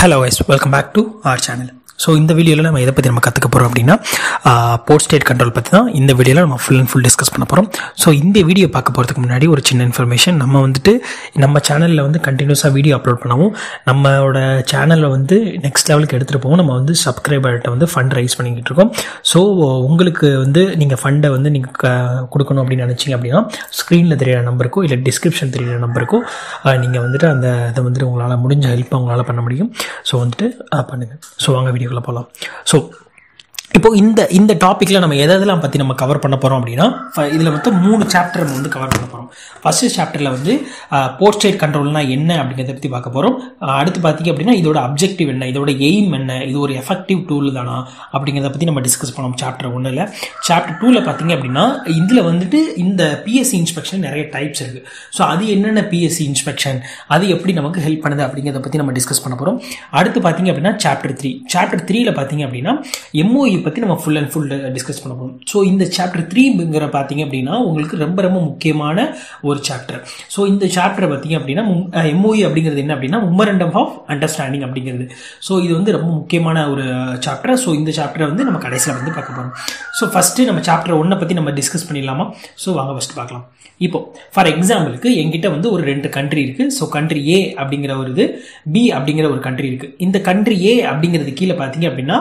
Hello guys, welcome back to our channel. So இந்த வீடியோவில் நம்ம எதை பற்றி நம்ம கற்றுக்க போகிறோம் அப்படின்னா போர்ட் ஸ்டேட் கண்ட்ரோல் பற்றி தான் இந்த வீடியோவில் நம்ம ஃபுல் அண்ட் ஃபுல் டிஸ்கஸ் பண்ண போகிறோம். ஸோ இந்த வீடியோ பார்க்க போகிறதுக்கு முன்னாடி ஒரு சின்ன இன்ஃபர்மேஷன். நம்ம சேனலில் வந்து கண்டினியூஸாக வீடியோ அப்லோட் பண்ணவும் நம்மளோட சேனலில் வந்து நெக்ஸ்ட் லெவலுக்கு எடுத்துகிட்டு போவோம். நம்ம வந்து சப்ஸ்கிரைபர்கிட்ட வந்து ஃபண்ட் ரைஸ் பண்ணிக்கிட்டு இருக்கோம். ஸோ உங்களுக்கு வந்து நீங்கள் ஃபண்டை வந்து நீங்கள் கொடுக்கணும் அப்படின்னு நினச்சிங்க அப்படின்னா ஸ்க்ரீனில் தெரியிற நம்பருக்கோ இல்லை டிஸ்கிரிப்ஷன் தெரியிற நம்பருக்கோ நீங்கள் வந்துட்டு அந்த இதை வந்துட்டு உங்களால் முடிஞ்ச ஹெல்ப்பை உங்களால் பண்ண முடியும். ஸோ வந்துட்டு பண்ணுங்கள். ஸோ வாங்க வீடியோக்குள்ள போகலாம். ஸோ இப்போ இந்த டாப்பிக்கில் நம்ம எதெல்லாம் பற்றி நம்ம கவர் பண்ண போகிறோம் அப்படின்னா இதில் வந்து 3 சாப்டர் நம்ம வந்து கவர் பண்ண போகிறோம். ஃபர்ஸ்ட் சாப்டரில் வந்து போர்ட் ஸ்டேட் கண்ட்ரோல்னா என்ன அப்படிங்கிறத பற்றி பார்க்க போகிறோம். அடுத்து பார்த்தீங்க அப்படின்னா இதோட அப்ஜெக்டிவ் என்ன, இதோட எய்ம் என்ன, இது ஒரு எஃபெக்டிவ் டூல் தானா அப்படிங்கிறத பற்றி நம்ம டிஸ்கஸ் பண்ணோம் சாப்டர் 1ல். சாப்டர் 2ல் பார்த்தீங்க அப்படின்னா இதில் வந்துட்டு இந்த பிஎஸ்சி இன்ஸ்பெக்ஷன் நிறைய டைப்ஸ் இருக்குது. ஸோ அது என்னென்ன பிஎஸ்சி இன்ஸ்பெக்ஷன், அது எப்படி நமக்கு ஹெல்ப் பண்ணுது அப்படிங்கிறத பற்றி நம்ம டிஸ்கஸ் பண்ண போகிறோம். அடுத்து பார்த்தீங்க அப்படின்னா சாப்டர் 3ல் பார்த்தீங்க அப்படின்னா எம்ஓஇ பற்றி நம்ம ஃபுல் அண்ட் ஃபுல் டிஸ்கஸ் பண்ண போகிறோம். ஸோ இந்த சாப்டர் 3ங்கிற பார்த்தீங்க அப்படின்னா உங்களுக்கு ரொம்ப ரொம்ப முக்கியமான ஒரு சாப்டர். ஸோ இந்த சாப்டர் பார்த்தீங்க அப்படின்னா எம்ஓஇ அப்படிங்கிறது என்ன அப்படின்னா மெமரண்டம் ஆஃப் அண்டர்ஸ்டாண்டிங் அப்படிங்கிறது. ஸோ இது வந்து ரொம்ப முக்கியமான ஒரு சாப்டர். ஸோ இந்த சாப்டரை வந்து நம்ம கடைசியில் வந்து பார்க்க போகிறோம். ஸோ ஃபஸ்ட்டு நம்ம சாப்டர் 1 பற்றி நம்ம டிஸ்கஸ் பண்ணிடலாமா? ஸோ வாங்க ஃபஸ்ட்டு பார்க்கலாம். இப்போ ஃபார் எக்ஸாம்பிளுக்கு என்கிட்ட வந்து ஒரு 2 கண்ட்ரி இருக்குது. ஸோ கண்ட்ரி ஏ அப்படிங்கிற ஒரு இது, பி அப்படிங்கிற ஒரு கண்ட்ரி இருக்குது. இந்த கண்ட்ரி ஏ அப்படிங்கிறது கீழே பார்த்தீங்க அப்படின்னா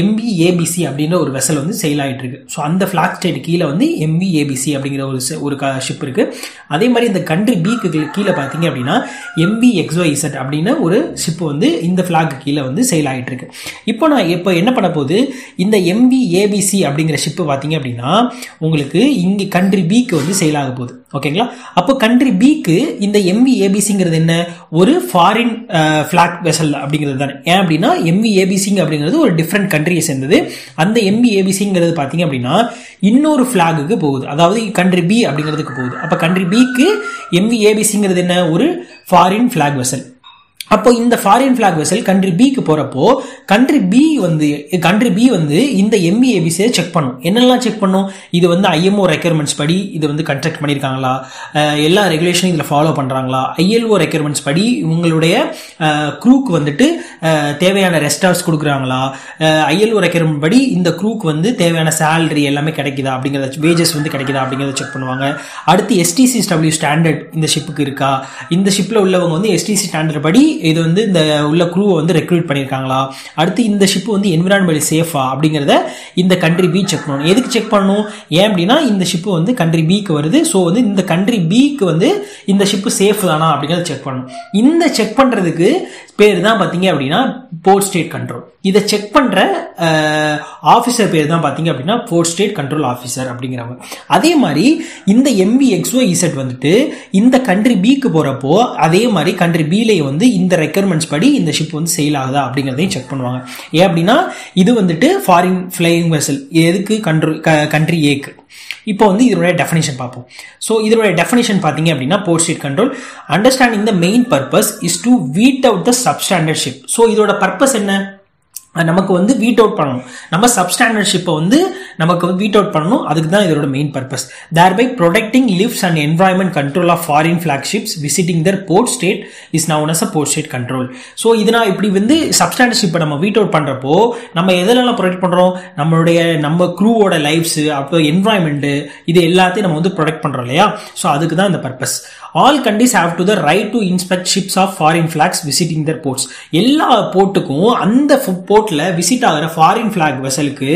MV-ABC அப்படின்ற ஒரு வெசல் வந்து செயில் ஆகிட்டு இருக்கு. ஸோ அந்த ஃபிளாக் ஸ்டேட் கீழே வந்து MV-ABC அப்படிங்கிற ஒரு ஷிப் இருக்கு. அதே மாதிரி இந்த கண்ட்ரி பிக்கு கீழே பார்த்தீங்க அப்படின்னா MV-XYZ அப்படின்னு ஒரு ஷிப் வந்து இந்த ஃபிளாக் கீழே வந்து செயில் ஆகிட்டு இருக்கு. இப்போ என்ன பண்ண போகுது, இந்த MV-ABC அப்படிங்கிற ஷிப் பார்த்தீங்க அப்படின்னா உங்களுக்கு இங்கே கண்ட்ரி பிக்கு வந்து செயில் ஆக போகுது. ஓகேங்களா? அப்போ கண்ட்ரி பிக்கு இந்த MV-ABCங்கிறது என்ன, ஒரு ஃபாரின் ஃபிளாக் வெசல் அப்படிங்கிறது தானே. ஏன் அப்படின்னா MV-ABC அப்படிங்கிறது ஒரு டிஃப்ரெண்ட் கண்ட்ரியை சேர்ந்தது. அந்த MV-ABCங்கிறது பார்த்தீங்க அப்படின்னா இன்னொரு ஃபிளாகுக்கு போகுது, அதாவது கண்ட்ரி பி அப்படிங்கிறதுக்கு போகுது. அப்போ கண்ட்ரி பிக்கு MV-ABCங்கிறது என்ன, ஒரு ஃபாரின் ஃபிளாக் வெசல். அப்போ இந்த ஃபாரின் ஃபிளாக் வெசல் கண்ட்ரி பிக்கு போறப்போ கண்ட்ரி பி வந்து இந்த MV-ABC செக் பண்ணும். என்னெல்லாம் செக் பண்ணும், இது வந்து IMO ரெக்யர்மெண்ட்ஸ் படி இது வந்து கன்ஸ்ட்ரக்ட் பண்ணியிருக்காங்களா, எல்லா ரெகுலேஷனும் இதில் ஃபாலோ பண்றாங்களா, ILO ரெக்யர்மெண்ட்ஸ் படி உங்களுடைய க்ரூக்கு வந்துட்டு தேவையான ரெஸ்ட் ஹவர்ஸ் கொடுக்குறாங்களா, ILO ரெக்யர்மெண்ட் படி இந்த க்ரூக்கு வந்து தேவையான சேலரி எல்லாமே கிடைக்குதா அப்படிங்கிறத, வேஜஸ் வந்து கிடைக்குதா அப்படிங்கிறத செக் பண்ணுவாங்க. அடுத்து STCW ஸ்டாண்டர்ட் இந்த ஷிப்புக்கு இருக்கா, இந்த ஷிப்ல உள்ளவங்க வந்து STC ஸ்டாண்டர்ட் படி இது வந்து இந்த உள்ள க்ரூவை வந்து ரெக்ரூட் பண்ணியிருக்காங்களா, அடுத்து இந்த ஷிப் வந்து என்விரான்மெண்டல் சேஃபா அப்படிங்கிறத இந்த கண்ட்ரி பி செக் பண்ணணும். எதுக்கு செக் பண்ணணும், ஏன் அப்படின்னா இந்த ஷிப் வந்து கண்ட்ரி பிக்கு வருது. ஸோ வந்து இந்த கண்ட்ரி பிக்கு வந்து இந்த ஷிப் சேஃப் தானா அப்படிங்கிறத செக் பண்ணணும். இந்த செக் பண்றதுக்கு பேர் தான் பார்த்தீங்க அப்படின்னா போர்ட் ஸ்டேட் கண்ட்ரோல். இதை செக் பண்ற ஆஃபீஸர் பேர் தான் பார்த்தீங்க அப்படின்னா போர்ட் ஸ்டேட் கண்ட்ரோல் ஆஃபீஸர் அப்படிங்கிறவங்க. அதே மாதிரி இந்த MV-XYZ வந்துட்டு இந்த கண்ட்ரி பிக்கு போறப்போ அதே மாதிரி கண்ட்ரி பிலேயே வந்து இந்த ரெக்யர்மெண்ட்ஸ் படி இந்த ஷிப் வந்து சேல் ஆகுதா அப்படிங்கிறதையும் செக் பண்ணுவாங்க. ஏன் அப்படின்னா இது வந்துட்டு ஃபாரின் ஃபிளையிங் வெசல், எதுக்கு கண்ட்ரி ஏக்கு. இப்போ வந்து இதனுடைய டெஃபினிஷன் பார்ப்போம். ஸோ இதனுடைய டெஃபினிஷன் பார்த்தீங்க அப்படின்னா port state control understanding the main purpose is to weed out the substandard ship. So இதோட பர்பஸ் என்ன, நமக்கு வந்து வீட் அவுட் பண்ணணும், நம்ம சப்ஸ்டாண்டர்ட் ஷிப்பை வந்து நமக்கு வந்து வீட் அவுட் பண்ணணும். அதுக்கு தான் இதோட main purpose. thereby protecting lives and environment control of foreign flagships visiting their port state is known as a port state control. So இதனால் இப்படி வந்து சப்ஸ்டாண்டர்ட் ஷிப்பை நம்ம வீட் அவுட் பண்றப்போ நம்ம எதெல்லாம் ப்ரொடெக்ட் பண்றோம், நம்ம க்ரூவோட லைஃப்ஸ், அப்போ என்வாயன்மெண்ட், இது எல்லாத்தையும் நம்ம வந்து ப்ரொடெக்ட் பண்றோம் இல்லையா. ஸோ அதுக்கு தான் இந்த purpose. All countries have to the right to inspect ships of foreign flags visiting their ports. எல்லா போர்ட்டுக்கும் அந்த போர்ட்ல விசிட் ஆகிற ஃபாரின் ஃபிளாக் வெசலுக்கு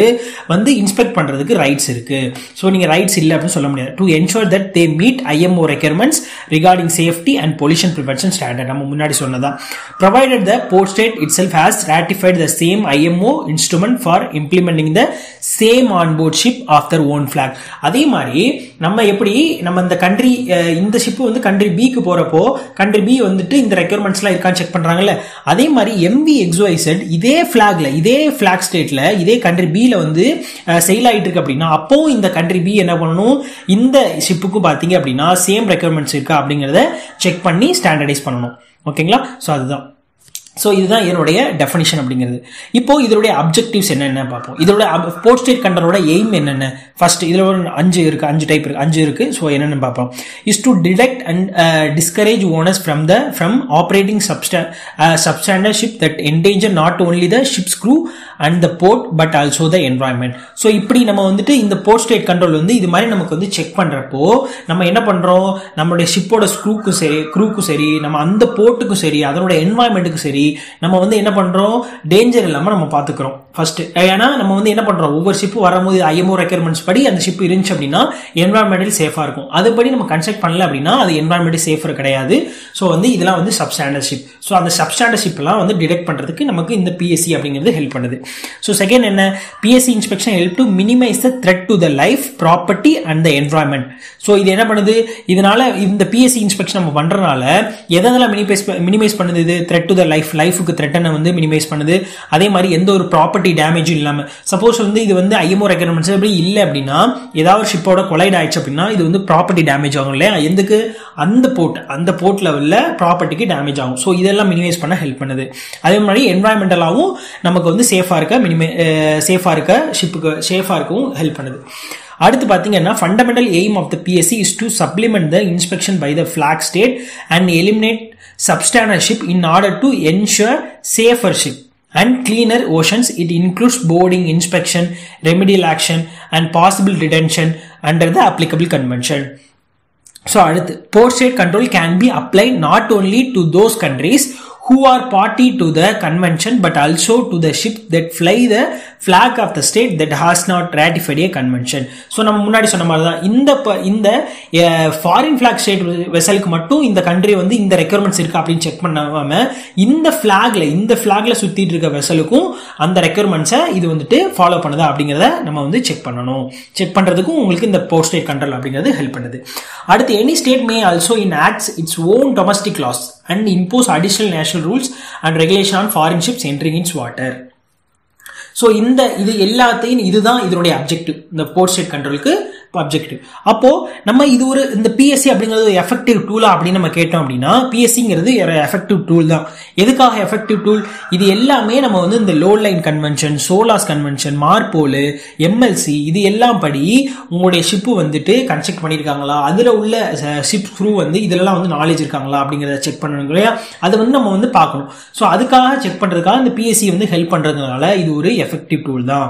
வந்து இன்ஸ்பெக்ட் பண்றதுக்கு ரைட்ஸ் இருக்கு. ஸோ நீங்க ரைட்ஸ் இல்லை அப்படின்னு சொல்ல முடியாது. To ensure that they meet IMO requirements regarding safety and pollution prevention standard. நம்ம முன்னாடி சொன்னதா, provided the port state itself has ratified the same IMO instrument for implementing the same on board ship of their own flag. அதே மாதிரி நம்ம எப்படி இந்த country இந்த ship வந்து கண்ட்ரி பிக்கு போறப்போ கண்ட்ரி பி வந்துட்டு இந்த ரெக்யர்மெண்ட்ஸ் எல்லாம் இருக்கான்னு செக் பண்றாங்கல்ல, அதே மாதிரி MV-XYZ இதே பிளாக்ல, இதே பிளாக் ஸ்டேட்ல, இதே கண்ட்ரி பில வந்து செயில் ஆயிட்டு இருக்கு அப்படின்னா அப்போ இந்த கண்ட்ரி பி என்ன பண்ணணும், இந்த ஷிப்புக்கு பாத்தீங்க அப்படின்னா சேம் ரெக்யர்மெண்ட்ஸ் இருக்கா அப்படிங்கறத செக் பண்ணி ஸ்டாண்டர்டைஸ் பண்ணணும். ஓகேங்களா? ஸோ அதுதான். ஸோ இதுதான் இதனுடைய டெஃபினிஷன் அப்படிங்கிறது. இப்போ இதனுடைய அப்ஜெக்டிவ்ஸ் என்னென்ன பார்ப்போம். இதோட போர்ட் ஸ்டேட் கண்ட்ரோலோட எய்ம் என்னென்ன. ஃபர்ஸ்ட் இதில் ஒரு 5 டைப் இருக்கு, 5 இருக்கு. ஸோ என்னென்னு பார்ப்போம். Is to detect and discourage owners from operating substandard ship that endanger not only the ships crew and the port but also the environment. So இப்படி நம்ம வந்துட்டு இந்த போர்ட் ஸ்டேட் கண்ட்ரோல் வந்து இது மாதிரி நமக்கு வந்து செக் பண்றப்போ நம்ம என்ன பண்றோம், நம்மளுடைய ஷிப்போட க்ரூக்கும் சரி நம்ம அந்த போர்ட்டுக்கும் சரி அதனோட என்வாயன்மெண்ட்டுக்கும் சரி நம்ம வந்து என்ன பண்றோம், டேஞ்சர் இல்லாம நம்ம பாத்துக்கிறோம் ஃபர்ஸ்ட். ஏன்னா நம்ம வந்து என்ன பண்றோம், ஒவ்வொரு ஷிப் வரும்போது IMO ரெக்யர்மெண்ட்ஸ் படி அந்த ஷிப் இருந்துச்சு அப்படின்னா என்வாயன்மெண்டல் சேஃபா இருக்கும். அதுபடி நம்ம கன்ஸ்ட்ரக்ட் பண்ணல அப்படின்னா அது என்வாயன்மெண்டல் சேஃபர் கிடையாது. ஸோ வந்து இதெல்லாம் வந்து சப்ஸ்டாண்டர்ட் ஷிப். ஸோ அந்த சப்ஸ்டாண்டர்ட் ஷிப் எல்லாம் வந்து டிடெக்ட் பண்றதுக்கு நமக்கு இந்த PSC அப்படிங்கிறது ஹெல்ப் பண்ணுது. ஸோ செகண்ட் என்ன, PSC inspection help to minimise the threat to the life, property and the environment. So இது என்ன பண்ணுது, இதனால இந்த PSC இன்ஸ்பெக்ஷன் நம்ம பண்றதுனால எதெல்லாம் மினிமைஸ் பண்ணுது, இது த்ரெட் டு த லைஃபுக்கு த்ரெட்டனை வந்து மினிமைஸ் பண்ணுது. அதே மாதிரி எந்த ஒரு ப்ராப்பர்ட்டி டேமேஜும் இல்லாம, சப்போஸ் வந்து இது வந்து IMO ரெக்யர்மெண்ட்ஸ் அப்படி இல்லை அப்படின்னா ஏதாவது ஷிப்போட கொலைட் ஆயிடுச்சு அப்படின்னா இது வந்து ப்ராப்பர்ட்டி டேமேஜ் ஆகும் இல்லையா, எதுக்கு அந்த போர்ட் லெவல்ல ப்ராப்பர்ட்டிக்கு டேமேஜ் ஆகும். ஸோ இதெல்லாம் மினிமைஸ் பண்ண ஹெல்ப் பண்ணுது. அதே மாதிரி என்வாயன்மெண்டலாவும் நமக்கு வந்து சேஃபா இருக்க ஷிப்புக்கு சேஃபா இருக்கவும் ஹெல்ப் பண்ணுது. அடுத்து பாத்தீங்கன்னா fundamental aim of the PSC is to supplement the inspection by the flag state and eliminate substandard ship in order to ensure safer ship and cleaner oceans. It includes boarding, inspection, remedial action and possible detention under the applicable convention. So அடுத்து port state control can be applied not only to those countries who are party to the convention but also to the ships that fly the flag of the state that has not ratified a convention. So நம்ம முன்னாடி சொன்ன மாதிரி தான் இந்த foreign flag state வெசலுக்கு மட்டும் இந்த country வந்து இந்த ரெக்யர்மெண்ட்ஸ் இருக்கு அப்படின்னு செக் பண்ணாம இந்த ஃபிளாக்ல சுத்திட்டு இருக்க வெசலுக்கும் அந்த ரெக்யர்மெண்ட்ஸை இது வந்துட்டு ஃபாலோ பண்ணுதா அப்படிங்கறத நம்ம வந்து செக் பண்ணணும். செக் பண்றதுக்கும் உங்களுக்கு இந்த போர்ட் ஸ்டேட் கண்ட்ரோல் அப்படிங்கிறது ஹெல்ப் பண்ணுது. அடுத்து any state may also enacts its own domestic laws and impose additional national rules and regulation on foreign ships entering its water. So இது எல்லாத்தையும் இதுதான் இதனுடைய அப்ஜெக்டிவ், இந்த போர்ட் ஸ்டேட் கண்ட்ரோலுக்கு அப்ஜெக்டிவ். அப்போ நம்ம இது இந்த PSC அப்படிங்கிறது ஒரு எஃபெக்டிவ் டூலா அப்படின்னு நம்ம கேட்டோம் அப்படின்னா PSCங்கிறது ஒரு எஃபெக்டிவ் டூல் தான். எதுக்காக எஃபெக்டிவ் டூல், இது எல்லாமே நம்ம வந்து இந்த low line convention, SOLAS convention, MARPOL, MLC இது எல்லாம் படி உங்களுடைய ஷிப்பு வந்துட்டு கன்ஸ்ட்ரக்ட் பண்ணியிருக்காங்களா, அதுல உள்ள ஷிப் க்ரூ வந்து இதெல்லாம் வந்து நாலேஜ் இருக்காங்களா அப்படிங்கிறத செக் பண்ணணும் இல்லையா, அதை வந்து நம்ம வந்து பார்க்கணும். ஸோ அதுக்காக செக் பண்றதுக்காக இந்த PSC வந்து ஹெல்ப் பண்றதுனால இது ஒரு எஃபெக்டிவ் டூல் தான்.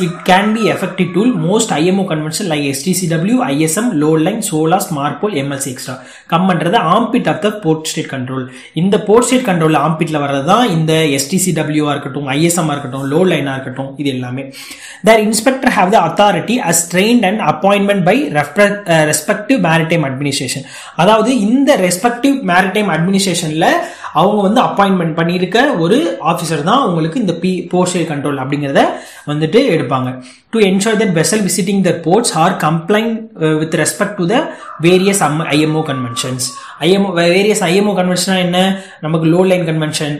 It can be effective tool. Most IMO convention like STCW, ISM, low line, SOLAS, MARPOL, MLC extra come under the armpit of the port state control. இந்த port state control armpitல வர்றதுதான் இந்த STCW இருக்கட்டும், ISM இருக்கட்டும், low line இருக்கட்டும், இது எல்லாமே. Their inspector have the authority as trained and appointment by respective maritime administration. அதாவது இந்த respective maritime administrationல அவங்க வந்து அப்பாயின்மெண்ட் பண்ணியிருக்க ஒரு ஆஃபீஸர் தான் உங்களுக்கு இந்த போர்ட் ஸ்டேட் கண்ட்ரோல் அப்படிங்கிறத வந்துட்டு எடுப்பாங்க. To ensure that vessel visiting the ports are complying with respect to the various IMO conventions. Various IMO கன்வென்ஷனா என்ன, நமக்கு லோ லைன் கன்வென்ஷன்,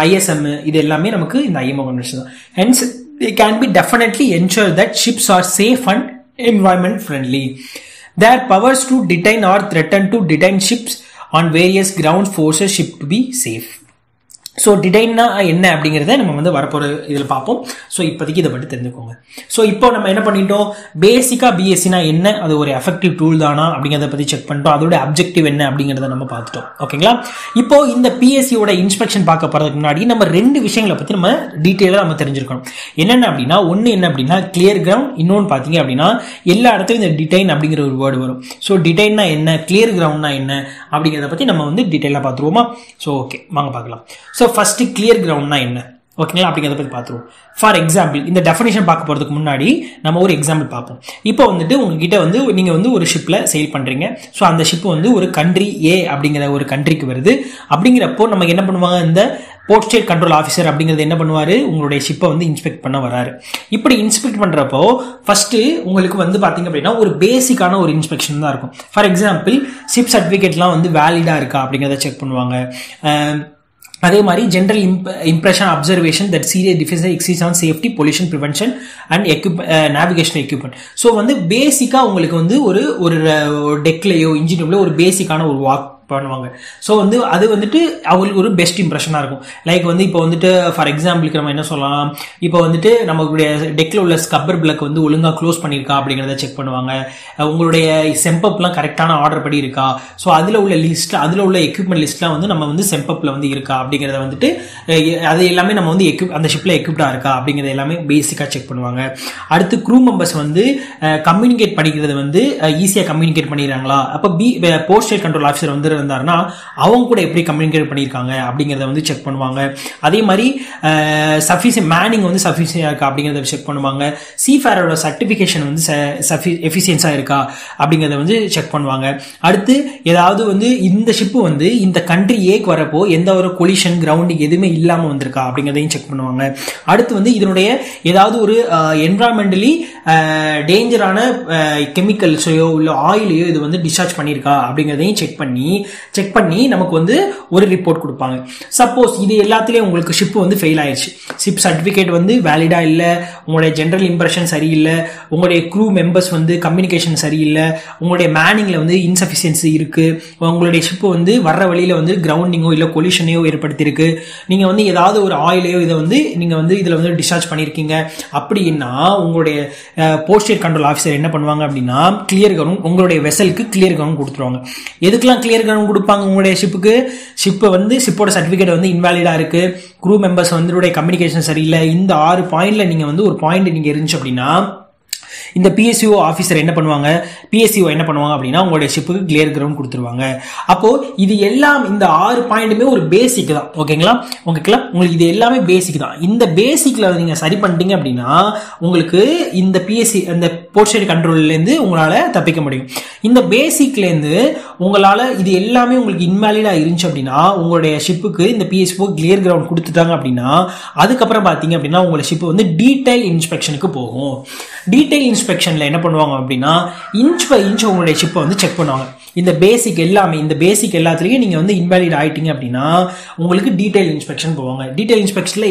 ISM இது எல்லாமே நமக்கு இந்த IMO கன்வென்ஷன் தான். Hence they can be definitely ensure that ships are safe and environment friendly. Their powers to detain or threaten to detain ships on various grounds forces ship to be safe. So டிடைன்னா என்ன அப்படிங்கிறத நம்ம வந்து வரப்போற இதில் பார்ப்போம். So இப்போதைக்கு இதை பற்றி தெரிஞ்சுக்கோங்க. ஸோ இப்போ நம்ம என்ன பண்ணிட்டோம், பேசிக்காக BSCனா என்ன, அது ஒரு எஃபெக்டிவ் டூல் தானா அப்படிங்கிறத பற்றி செக் பண்ணிட்டோம், அதோட அப்ஜெக்டிவ் என்ன அப்படிங்கிறத நம்ம பார்த்துட்டோம். ஓகேங்களா, இப்போ இந்த PSCயோட இன்ஸ்பெக்ஷன் பார்க்க போறதுக்கு முன்னாடி நம்ம 2 விஷயங்களை பற்றி நம்ம டீட்டெயிலாக நம்ம தெரிஞ்சிருக்கணும். என்னென்ன அப்படின்னா, ஒன்று என்ன அப்படின்னா கிளியர் கிரவுண்ட், இன்னொன்று பார்த்தீங்க அப்படின்னா எல்லா இடத்துலையும் இந்த டிடைன் அப்படிங்கிற ஒரு வேர்டு வரும். ஸோ டிடைன்னா என்ன, கிளியர் கிரவுண்ட்னா என்ன அப்படிங்கிறத பற்றி நம்ம வந்து டீட்டெயிலாக பார்த்துருவோமா. ஸோ ஓகே வாங்க பார்க்கலாம். ஸோ ஃபர்ஸ்ட் கிளியர் கிரவுண்ட்னா என்ன, ஓகேங்களா, அப்படிங்கிறத பத்தி பார்த்துருவோம். ஃபார் எக்ஸாம்பிள் இந்த டெஃபினேஷன் பார்க்க போறதுக்கு முன்னாடி நம்ம ஒரு எக்ஸாம்பிள் பார்ப்போம். இப்போ வந்துட்டு உங்ககிட்ட வந்து நீங்க வந்து ஒரு ஷிப்ல செயில் பண்றீங்க. ஸோ அந்த ஷிப் வந்து ஒரு கண்ட்ரி A அப்படிங்கிற ஒரு கண்ட்ரிக்கு வருது. அப்படிங்கிறப்போ நம்ம என்ன பண்ணுவாங்க, இந்த போர்ட் ஸ்டேட் கண்ட்ரோல் ஆஃபீஸர் அப்படிங்கிறது என்ன பண்ணுவாரு, உங்களுடைய ஷிப்பை வந்து இன்ஸ்பெக்ட் பண்ண வராரு. இப்படி இன்ஸ்பெக்ட் பண்றப்போ ஃபர்ஸ்ட் உங்களுக்கு வந்து பாத்தீங்க அப்படின்னா ஒரு பேசிக்கான ஒரு இன்ஸ்பெக்ஷன் தான் இருக்கும். ஃபார் எக்ஸாம்பிள் ஷிப் சர்டிபிகேட்லாம் வந்து வேலிடா இருக்கா அப்படிங்கிறத செக் பண்ணுவாங்க. அதே மாதிரி general impression observation that serious defence exist on safety, pollution prevention and navigation equipment. So வந்து பேசிக்கா உங்களுக்கு வந்து ஒரு டெக்லயோ இன்ஜினியர்லயோ ஒரு பேசிக்கான ஒரு பண்ணுவாங்க. ஸோ வந்து அது வந்துட்டு அவங்களுக்கு ஒரு பெஸ்ட் இம்ப்ரெஷனாக இருக்கும். லைக் வந்து இப்போ வந்துட்டு ஃபார் எக்ஸாம்பிளுக்கு நம்ம என்ன சொல்லலாம், இப்போ வந்துட்டு நம்மளுடைய டெக்கில் உள்ள ஸ்கப்பர் பிளக் வந்து ஒழுங்காக க்ளோஸ் பண்ணியிருக்கா அப்படிங்கிறத செக் பண்ணுவாங்க. உங்களுடைய செம்பப்லாம் கரெக்டான ஆர்டர் படி இருக்கா, ஸோ அதில் உள்ள லிஸ்ட், அதில் உள்ள எக்யூப்மெண்ட் லிஸ்ட்லாம் வந்து நம்ம வந்து செம்பப்பில் வந்து இருக்கா அப்படிங்கிறத வந்துட்டு அது எல்லாமே நம்ம வந்து அந்த ஷிப்பில் எக்யூப்டாக இருக்கா அப்படிங்கிறத எல்லாமே பேசிக்காக செக் பண்ணுவாங்க. அடுத்து க்ரூ மெம்பர்ஸ் வந்து கம்யூனிகேட் பண்ணிக்கிறது வந்து ஈஸியாக கம்யூனிகேட் பண்ணிடுறாங்களா, அப்போ போர்ட் ஸ்டேட் கண்ட்ரோல் ஆஃபீஸர் வந்து இருந்தாருன்னா அவங்க கூட எப்படி கம்யூனிகேட் பண்ணியிருக்காங்க அப்படிங்கிறத வந்து செக் பண்ணுவாங்க. அதே மாதிரி சஃபிஷியன்ட் மேனிங் வந்து சஃபிஷியன்டாக இருக்கா அப்படிங்கிறத செக் பண்ணுவாங்க. சீஃபேரோட சர்டிஃபிகேஷன் வந்து எஃபிஷியன்ஸாக இருக்கா அப்படிங்கிறத வந்து செக் பண்ணுவாங்க. அடுத்து ஏதாவது வந்து இந்த ஷிப்பு வந்து இந்த கண்ட்ரி ஏக்கு வரப்போ எந்த ஒரு கொலிஷன் கிரவுண்டிங் எதுவுமே இல்லாமல் வந்திருக்கா அப்படிங்கிறதையும் செக் பண்ணுவாங்க. அடுத்து வந்து இதனுடைய ஏதாவது ஒரு என்விரான்மெண்டலி டேஞ்சரான கெமிக்கல்ஸையோ இல்லை ஆயிலையோ இது வந்து டிஸ்சார்ஜ் பண்ணியிருக்கா அப்படிங்கிறதையும் செக் பண்ணி நமக்கு வந்து ஒரு ரிப்போர்ட் கொடுப்பாங்க. சப்போஸ் இது எல்லாத்துலேயும் உங்களுக்கு ஷிப் வந்து ஃபெயில் ஆயிடுச்சு, ஷிப் சர்டிஃபிகேட் வந்து வேலிடா இல்லை, உங்களுடைய ஜென்ரல் இம்ப்ரெஷன் சரியில்லை, உங்களுடைய க்ரூ மெம்பர்ஸ் வந்து கம்யூனிகேஷன் சரியில்லை, உங்களுடைய மேனிங்ல வந்து இன்சஃபிஷியன்சி இருக்கு, உங்களுடைய ஷிப் வந்து வர்ற வழியில வந்து கிரவுண்டிங்கோ இல்லை கொலிஷனையோ ஏற்படுத்தியிருக்கு, நீங்க வந்து ஏதாவது ஒரு ஆயிலையோ இதை வந்து நீங்க வந்து இதுல வந்து டிஸ்சார்ஜ் பண்ணிருக்கீங்க அப்படின்னா உங்களுடைய போர்ட் ஸ்டேட் கண்ட்ரோல் ஆஃபீஸர் என்ன பண்ணுவாங்க அப்படின்னா கிளியர் கரவுண்ட் உங்களுடைய வெசலுக்கு கிளியர் கரவுண்ட் கொடுத்துருவாங்க. எதுக்கெல்லாம் கிளியர் கரவுண்ட் கொடுப்பாங்க? உங்களுடைய ஷிப்போட சர்டிபிகேட் வந்து இன்வாலிடா இருக்கு, க்ரூ மெம்பர்ஸ் வந்து கம்யூனிகேஷன் சரியில்லை, இந்த 6 பாயிண்ட்ல நீங்க வந்து ஒரு பாயிண்ட் நீங்க இருந்துச்சு அப்படின்னா இந்த பிஎஸ்சிஓ ஆஃபீஸர் என்ன பண்ணுவாங்க அப்படின்னா உங்களுடைய ஷிப்புக்கு கிளியர் கிரவுண்ட் கொடுத்துருவாங்க. அப்போ இது எல்லாம் இந்த 6 பாயிண்ட்டுமே ஒரு பேசிக் தான். ஓகேங்களா உங்களுக்கு இது எல்லாமே பேசிக் தான். இந்த பேசிக்ல நீங்க சரி பண்ணிட்டீங்க அப்படின்னா உங்களுக்கு இந்த பிஎஸ்சி அந்த போர்ட் ஸ்டேட் கண்ட்ரோல்ல இருந்து உங்களால தப்பிக்க முடியும். இந்த பேசிக்ல இருந்து உங்களால இது எல்லாமே உங்களுக்கு இன்வாலிடா இருந்துச்சு அப்படின்னா உங்களுடைய ஷிப்புக்கு இந்த பிஎஸ்சிஓ கிளியர் கிரவுண்ட் கொடுத்துட்டாங்க அப்படின்னா அதுக்கப்புறம் பாத்தீங்க அப்படின்னா உங்களுடைய ஷிப் வந்து டீடைல் இன்ஸ்பெக்ஷனுக்கு போகும். டீடைல் இன்ஸ்பெக்ஷன்ல என்ன பண்ணுவாங்க அப்படின்னா இன்ச் பை இன்ச் உங்களுடைய ஷிப்பை வந்து செக் பண்ணுவாங்க. இந்த பேசிக் எல்லாத்துலயும் நீங்க வந்து இன்வாலிட் ஆயிட்டீங்க அப்படின்னா உங்களுக்கு டீடைல் இன்ஸ்பெக்ஷன் போவாங்க. டீடைல் இன்ஸ்பெக்ஷன்ல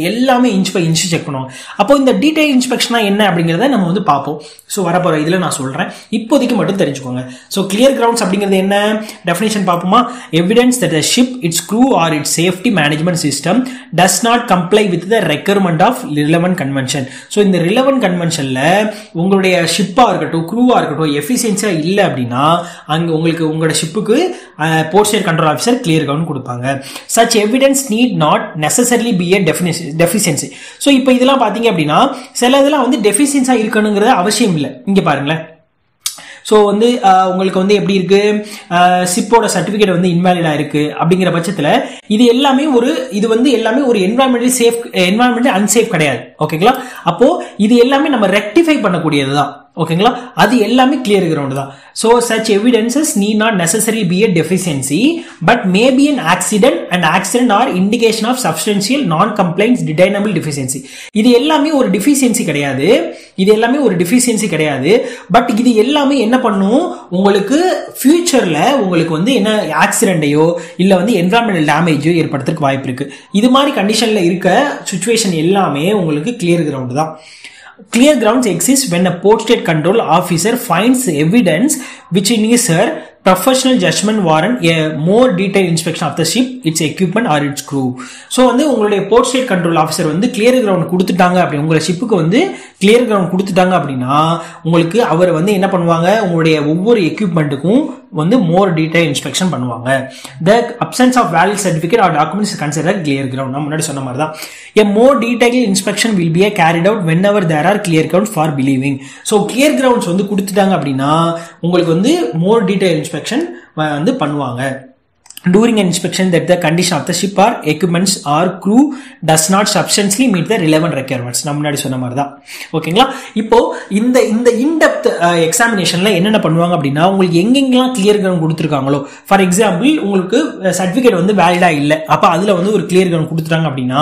எல்லாமே இன்ச் பை இன்ச் செக் பண்ணுவாங்க. அப்போ இந்த டீடைல் இன்ஸ்பெக்ஷனா என்ன அப்படிங்கறத நம்ம வந்து பார்ப்போம். ஸோ வரப்போற இதுல நான் சொல்றேன், இப்போதைக்கு மட்டும் தெரிஞ்சுக்கோங்க. ஸோ கிளியர் கிரவுண்ட்ஸ் அப்படிங்கிறது என்ன டெஃபினேஷன் பார்ப்போமா? Evidence that a ship, its crew or its safety management system does not comply with the requirement of relevant convention. So இந்த relevant conventionல உங்களுடைய ஷிப்பா இருக்கட்டும் க்ரூவா இருக்கட்டும் எஃபிஷியன்சியா இல்லை அப்படின்னா உங்களுக்கு உங்களோட ஷிப்புக்கு port state control officer clear count கொடுப்பாங்க. such evidence need not necessarily be a deficiency. So இப்போ இதெல்லாம் பாத்தீங்க அப்படின்னா சில இதெல்லாம் வந்து டெஃபிஷியன்ஸா இருக்கணுங்கிறது அவசியம் இல்லை. இங்க பாருங்களேன், ஸோ வந்து உங்களுக்கு வந்து எப்படி இருக்கு, ஷிப்போட சர்டிபிகேட் வந்து இன்வாலிடா இருக்கு அப்படிங்கிற பட்சத்தில் இது எல்லாமே ஒரு என்வரான்மெண்டல் அன்சேஃப் கிடையாது. ஓகேங்களா? அப்போ இது எல்லாமே நம்ம ரெக்டிஃபை பண்ணக்கூடியது தான். ஓகேங்களா? அது எல்லாமே கிளியர் கிரவுண்ட் தான். So such evidences need not necessarily be a deficiency but may be an accident or indication of substantial non-compliance detainable deficiency. இது எல்லாமே ஒரு டெஃபிஷியன்சி கிடையாது. பட் இது எல்லாமே என்ன பண்ணும், உங்களுக்கு ஃபியூச்சர்ல உங்களுக்கு வந்து என்ன ஆக்சிடென்டையோ இல்ல வந்து என்விரான்மெண்டல் டேமேஜோ ஏற்படுறதுக்கு வாய்ப்பு இருக்கு. இது மாதிரி கண்டிஷன்ல இருக்க சிச்சுவேஷன் எல்லாமே உங்களுக்கு கிளியர் கிரவுண்ட் தான். Clear grounds exist when a port state control officer finds evidence which in his professional judgment warrant a more detailed inspection of the ship, its equipment or its crew. So வந்து உங்களுடைய board state control officer வந்து clear ground கொடுத்துட்டாங்க அப்படி உங்க ஷிப்புக்கு வந்து clear ground கொடுத்துட்டாங்க அப்படின்னா உங்களுக்கு அவர் வந்து என்ன பண்ணுவாங்க, உங்களுடைய ஒவ்வொரு எக்யூப்மெண்ட்டுக்கும் வந்து மோர் டீடைல் இன்ஸ்பெக்ஷன் பண்ணுவாங்க. The absence of valid certificate or documents is considered clear ground. நான் முன்னாடி சொன்ன மாதிரி தான். A more detailed inspection will be carried out whenever there are clear grounds for believing. So clear grounds வந்து கொடுத்துட்டாங்க அப்படின்னா உங்களுக்கு வந்து more detailed inspection வந்து பண்ணுவாங்க. During an inspection that the condition of the ship or equipments or crew does not substantially meet the relevant requirements. நம்ம முன்னாடி சொன்ன மாதிரி தான். ஓகேங்களா? இப்போ இந்த இன்டெப்த் எக்ஸாமினேஷன்ல என்னென்ன பண்ணுவாங்க அப்படின்னா உங்களுக்கு எங்கெங்கெல்லாம் கிளியர் கிரவுண்ட் கொடுத்துருக்காங்களோ, ஃபார் எக்ஸாம்பிள் உங்களுக்கு சர்டிபிகேட் வந்து வேலிடா இல்லை, அப்ப அதுல வந்து ஒரு கிளியர் கிரவுண்ட் கொடுத்துட்டாங்க அப்படின்னா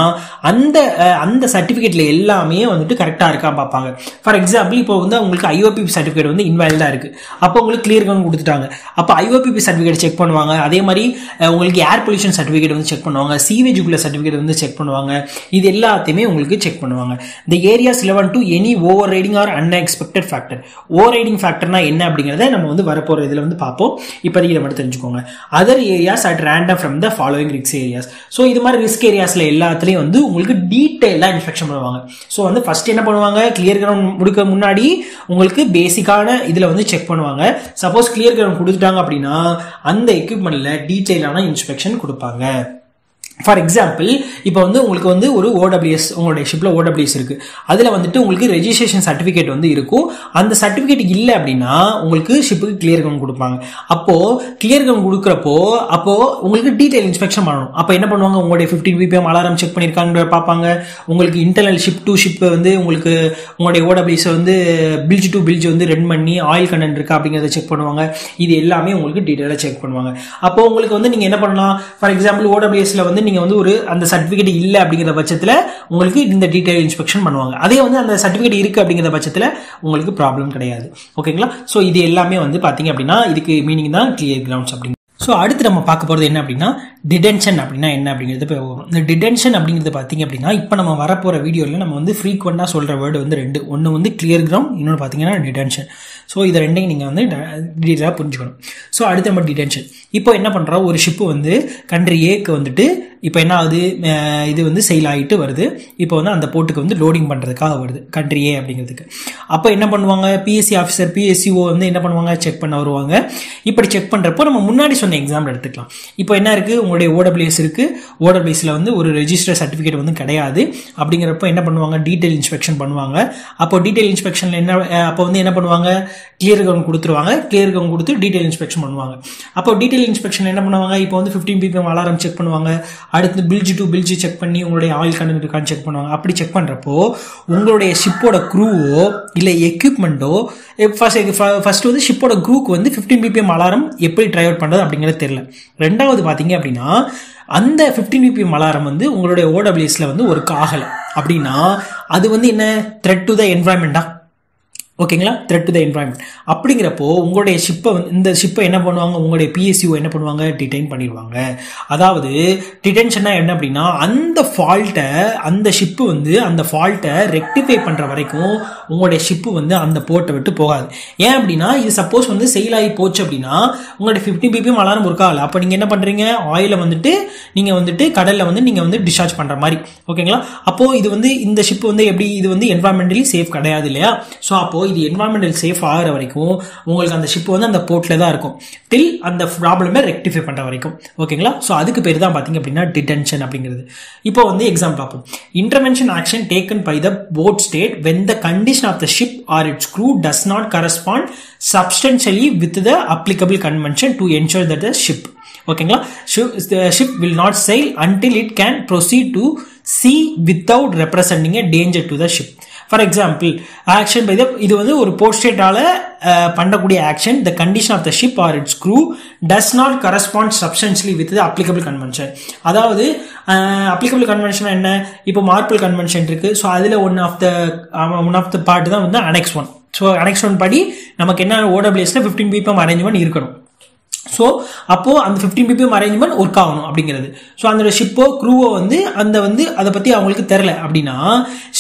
அந்த சர்டிபிகேட்ல எல்லாமே வந்துட்டு கரெக்டா இருக்கா பார்ப்பாங்க. ஃபார் எக்ஸாம்பிள் இப்போ வந்து உங்களுக்கு ஐஓபிபி சர்டிபிகேட் வந்து இன்வாலிடா இருக்கு, அப்போ உங்களுக்கு கிளியர் கிரவுண்ட் கொடுத்துட்டாங்க, அப்போ ஐஓபிபி சர்டிபிகேட் செக் பண்ணுவாங்க. அதே மாதிரி உங்களுக்கு ஏர் பொல்யூஷன் சர்டிஃபிகேட் வந்து செக் பண்ணுவாங்க, சீவேஜுக்குள்ள சர்டிஃபிகேட் வந்து செக் பண்ணுவாங்க. இது எல்லாத்தையுமே உங்களுக்கு செக் பண்ணுவாங்க. இந்த areas relevant to any overriding or unexpected factor. Overriding ஃபேக்டர்னா என்ன அப்படிங்கிறத நம்ம வந்து வரப்போற இதுல வந்து பார்ப்போம். இப்போதைக்கு இதை மட்டும் தெரிஞ்சுக்கோங்க. Other areas at random from the following risk areas. So இது மாதிரி ரிஸ்க் ஏரியாஸ்ல எல்லாத்துலயும் வந்து உங்களுக்கு டீட்டெயிலாக இன்ஸ்பெக்ஷன் பண்ணுவாங்க. ஸோ வந்து ஃபர்ஸ்ட் என்ன பண்ணுவாங்க, கிளியர் கிரவுண்ட் முடிக்க முன்னாடி உங்களுக்கு பேசிக்கான இதுல வந்து செக் பண்ணுவாங்க. சப்போஸ் கிளியர் கிரவுண்ட் கொடுத்துட்டாங்க அப்படின்னா அந்த எக்யூப்மெண்ட்ல டீட்டெயிலான இன்ஸ்பெக்ஷன் கொடுப்பாங்க. ஃபார் எக்ஸாம்பிள் இப்போ வந்து உங்களுக்கு வந்து ஒரு ஓடபிள்யூஎஸ், உங்களுடைய ஷிப்ல ஓடபிள்யூஎஸ் இருக்கு, அதுல வந்துட்டு உங்களுக்கு ரெஜிஸ்ட்ரேஷன் சர்டிபிகேட் வந்து இருக்கும். அந்த சர்டிபிகேட் இல்லை அப்படின்னா உங்களுக்கு ஷிப்புக்கு கிளியர் கிரவுண்ட் கொடுப்பாங்க. அப்போ கிளியர் கிரவுண்ட் கொடுக்குறப்போ அப்போ உங்களுக்கு டீடைல் இன்ஸ்பெக்ஷன் பண்ணணும். அப்போ என்ன பண்ணுவாங்க, உங்களுடைய 15 ppm அலாரம் செக் பண்ணிருக்காங்க பார்ப்பாங்க. உங்களுக்கு இன்டர்னல் ஷிப் டு ஷிப் வந்து உங்களுக்கு உங்களுடைய ஓடபிள்யூஎஸ் வந்து பில்ஜ் டு பில்ஜ் வந்து ரன் பண்ணி ஆயில் கண்டென்ட் இருக்கா அப்படிங்கிறத செக் பண்ணுவாங்க. இது எல்லாமே உங்களுக்கு டீடைலா செக் பண்ணுவாங்க. அப்போ உங்களுக்கு வந்து நீங்க என்ன பண்ணலாம், ஃபார் எக்ஸாம்பிள் ஓடபிள்யூஎஸ்ல வந்து நீங்க வந்து ஒரு அந்த சர்டிபிகேட் இல்ல அப்படிங்கிற பட்சத்துல உங்களுக்கு இந்த டீடைல் இன்ஸ்பெக்ஷன் பண்ணுவாங்க. அதே வந்து அந்த சர்டிபிகேட் இருக்கு அப்படிங்கிற பட்சத்துல உங்களுக்கு ப்ராப்ளம் கிடையாது. ஓகேங்களா? சோ இது எல்லாமே வந்து பாத்தீங்க அப்படின்னா இதுக்கு மீனிங் தான் கிளியர் கிரவுண்ட்ஸ் அப்படிங்க. ஸோ அடுத்து நம்ம பார்க்க போகிறது என்ன அப்படின்னா டிடென்ஷன் அப்படின்னா என்ன அப்படிங்கிறது போய் வரும். இந்த டிடென்ஷன் அப்படிங்கிறது பார்த்தீங்க அப்படின்னா இப்போ நம்ம வரப்போகிற வீடியோவில் நம்ம வந்து ஃப்ரீக்வெண்ட்டாக சொல்கிற வேர்டு வந்து ரெண்டு. ஒன்று வந்து கிளியர் கிரவுண்ட், இன்னொன்று பார்த்தீங்கன்னா டிடென்ஷன். ஸோ இதை ரெண்டையும் நீங்கள் வந்து டீட்டெயிலாக புரிஞ்சுக்கணும். ஸோ அடுத்து நம்ம டிடென்ஷன். இப்போ என்ன பண்ணுறோம், ஒரு ஷிப்பு வந்து கண்ட்ரி ஏக்கு வந்துட்டு இப்போ என்ன ஆகுது, இது வந்து செயில் ஆகிட்டு வருது. இப்போ வந்து அந்த போர்ட்டுக்கு வந்து லோடிங் பண்ணுறதுக்காக வருது கண்ட்ரி ஏ அப்படிங்கிறதுக்கு. அப்போ என்ன பண்ணுவாங்க, பிஎஸ்சி ஆஃபீஸர் பிஎஸ்சிஓ வந்து என்ன பண்ணுவாங்க, செக் பண்ண வருவாங்க. இப்படி செக் பண்ணுறப்போ நம்ம முன்னாடி சொன்ன எக்ஸாம்பிள் எடுத்துக்கலாம். இப்போ என்ன இருக்குது, உங்களுடைய ஓடபிள்யூஎஸ் இருக்குது, ஓடபிள்யூஎஸ்ல வந்து ஒரு ரெஜிஸ்டர் சர்டிஃபிகேட் வந்து கிடையாது. அப்படிங்கிறப்போ என்ன பண்ணுவாங்க, டீடைல் இன்ஸ்பெக்ஷன் பண்ணுவாங்க. அப்போ டீடைல் இன்ஸ்பெக்ஷன்ல என்ன, அப்போ வந்து என்ன பண்ணுவாங்க, கிளியர் கிரவுண்ட் கொடுத்துருவாங்க. கிளியர் கிரவுண்ட் கொடுத்து டீடைல் இன்ஸ்பெக்ஷன் பண்ணுவாங்க. அப்போ டீடைல் இன்ஸ்பெக்ஷன் என்ன பண்ணுவாங்க, இப்போ வந்து 15 ppm அலாரம் செக் பண்ணுவாங்க. அடுத்து பில்ஜ் டு பில்ஜ் செக் பண்ணி உங்களுடைய ஆயில் கண்டென்ட் இருக்கான்னு செக் பண்ணுவாங்க. அப்படி செக் பண்றப்போ உங்களுடைய ஷிப்போட க்ரூவோ இல்லை எக்யூப்மெண்ட்டோ ஃபர்ஸ்ட் வந்து ஷிப்போட க்ரூக்கு வந்து 15 ppm அலாரம் எப்படி ட்ரை அவுட் பண்றது அப்படிங்கிறது தெரியல. ரெண்டாவது பாத்தீங்க அப்படின்னா அந்த 15 ppm அலாரம் வந்து உங்களுடைய ஓடபிள்யூஎஸ்ல வந்து ஒர்க் ஆகல அப்படின்னா அது வந்து என்ன, த்ரெட் டு த என்வாயன்மெண்டா? ஓகேங்களா, த்ரெட் டு த என்வாயன்மெண்ட். அப்படிங்கிறப்போ உங்களுடைய ஷிப்பை இந்த ஷிப்பை என்ன பண்ணுவாங்க, உங்களுடைய பிஎஸ்சிஓ என்ன பண்ணுவாங்க, டிடைன் பண்ணிடுவாங்க. அதாவது டிடென்ஷனா என்ன அப்படின்னா அந்த ஃபால்ட்டை, அந்த ஷிப்பு வந்து அந்த ஃபால்ட்டை ரெக்டிஃபை பண்ற வரைக்கும் உங்களுடைய ஷிப்பு வந்து அந்த போர்ட்டை விட்டு போகாது. ஏன் அப்படின்னா இது சப்போஸ் வந்து செயில் ஆகி போச்சு அப்படின்னா உங்களுடைய 15 ppm அலாரம் ஒர்க் ஆகல. அப்போ நீங்க என்ன பண்றீங்க, ஆயில வந்துட்டு நீங்க வந்துட்டு கடல்ல வந்து நீங்க வந்து டிஸ்சார்ஜ் பண்ற மாதிரி. ஓகேங்களா? அப்போ இது வந்து இந்த ஷிப் வந்து எப்படி, இது வந்து என்வாயன்மெண்டலி சேஃப் கிடையாது இல்லையா? ஸோ அப்போ இது என்வாயன்மெண்டல் சேஃப் ஆகிற வரைக்கும் உங்களுக்கு அந்த ஷிப் வந்து அந்த போர்ட்ல தான் இருக்கும் டில் அந்த ப்ராப்ளமை ரெக்டிஃபை பண்ற வரைக்கும். ஓகேங்களா? ஸோ அதுக்கு பேர் தான் பாத்தீங்க அப்படின்னா டிடென்ஷன் அப்படிங்கிறது. இப்போ வந்து எக்ஸாம்பிள் பார்ப்போம். Intervention action taken by the port state when the condition of the ship or its crew does not correspond substantially with the applicable convention to ensure that the ship, ஓகேங்களா, the ship will not sail until it can proceed to sea without representing a danger to the ship. For example action by the, இது வந்து ஒரு port ஸ்டேட்டால பண்ணக்கூடிய action, the condition of the ship or its crew does not correspond substantially with the applicable convention. அதாவது applicable convention என்ன, இப்போ MARPOL convention இருக்கு. So அதுல ஒன் ஆஃப் த பார்ட் தான் வந்து அனெக்ஸ் 1. ஸோ அனெக்ஸ் 1 படி நமக்கு என்ன, ஓடபிள்யூஎஸ்ல 15 ppm அரேஞ்ச்மெண்ட் இருக்கணும். ஸோ அப்போ அந்த 15 ppm அரேஞ்ச்மெண்ட் ஒர்க் ஆகணும் அப்படிங்கிறது. ஸோ அந்த ஷிப்போ க்ரூவோ வந்து அந்த வந்து அதை பத்தி அவங்களுக்கு தெரியல அப்படின்னா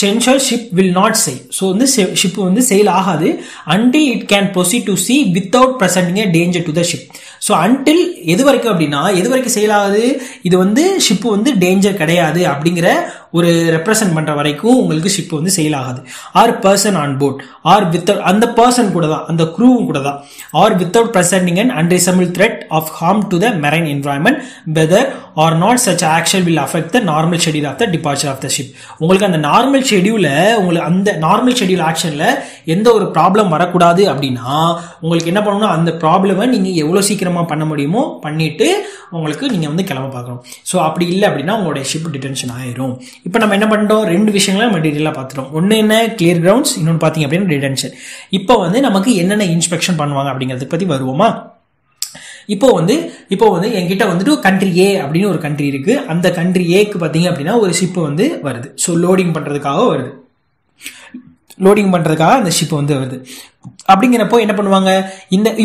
சென்ஷர் ship will not sail. So வந்து ஷிப் வந்து செயில் ஆகாது until it can proceed to sea without presenting a danger to the ship. So until எது வரைக்கும் அப்படின்னா எது வரைக்கும் செயில் ஆகுது, இது வந்து ஷிப்பு வந்து டேஞ்சர் கிடையாது அப்படிங்கிற ஒரு ரெப்ரசன்ட் பண்ற வரைக்கும் உங்களுக்கு ஷிப் வந்து செயில் ஆகாது. Or person on board or without, அந்த பர்சன் கூட தான், அந்த க்ரூவும் கூட தான், or without presenting an unreasonable threat of harm to the marine environment whether or not such action will affect the normal schedule of the departure of the ship. உங்களுக்கு அந்த normal ஷெட்யூல, உங்களுக்கு அந்த நார்மல் ஷெட்யூல் ஆக்ஷன்ல எந்த ஒரு problem வரக்கூடாது அப்படின்னா உங்களுக்கு என்ன பண்ணணும், அந்த ப்ராப்ளமை நீங்க எவ்வளவு சீக்கிரமா பண்ண முடியுமோ பண்ணிட்டு உங்களுக்கு நீங்க வந்து கிளம்ப பார்க்கணும். ஸோ அப்படி இல்லை அப்படின்னா உங்களுடைய ஷிப் டிடென்ஷன் ஆயிரும். இப்போ நம்ம என்ன பண்ணிட்டோம், ரெண்டு விஷயங்களை நம்ம டீட்டெயிலாக பார்த்துட்டோம். ஒன்று என்ன, கிளியர் கிரவுண்ட்ஸ், இன்னொன்று பார்த்தீங்க அப்படின்னா டிடென்ஷன். இப்போ வந்து நமக்கு என்னென்ன இன்ஸ்பெக்ஷன் பண்ணுவாங்க அப்படிங்கிறத பத்தி வருவோமா? இப்போ வந்து என்கிட்ட வந்துட்டு கண்ட்ரி ஏ அப்படின்னு ஒரு கண்ட்ரி இருக்கு. அந்த கண்ட்ரி ஏக்கு பாத்தீங்க அப்படின்னா ஒரு ஷிப் வந்து வருது. ஸோ லோடிங் பண்றதுக்காக வருது. லோடிங் பண்றதுக்காக அந்த ஷிப் வந்து வருது. அப்படிங்கிறப்போ என்ன பண்ணுவாங்க,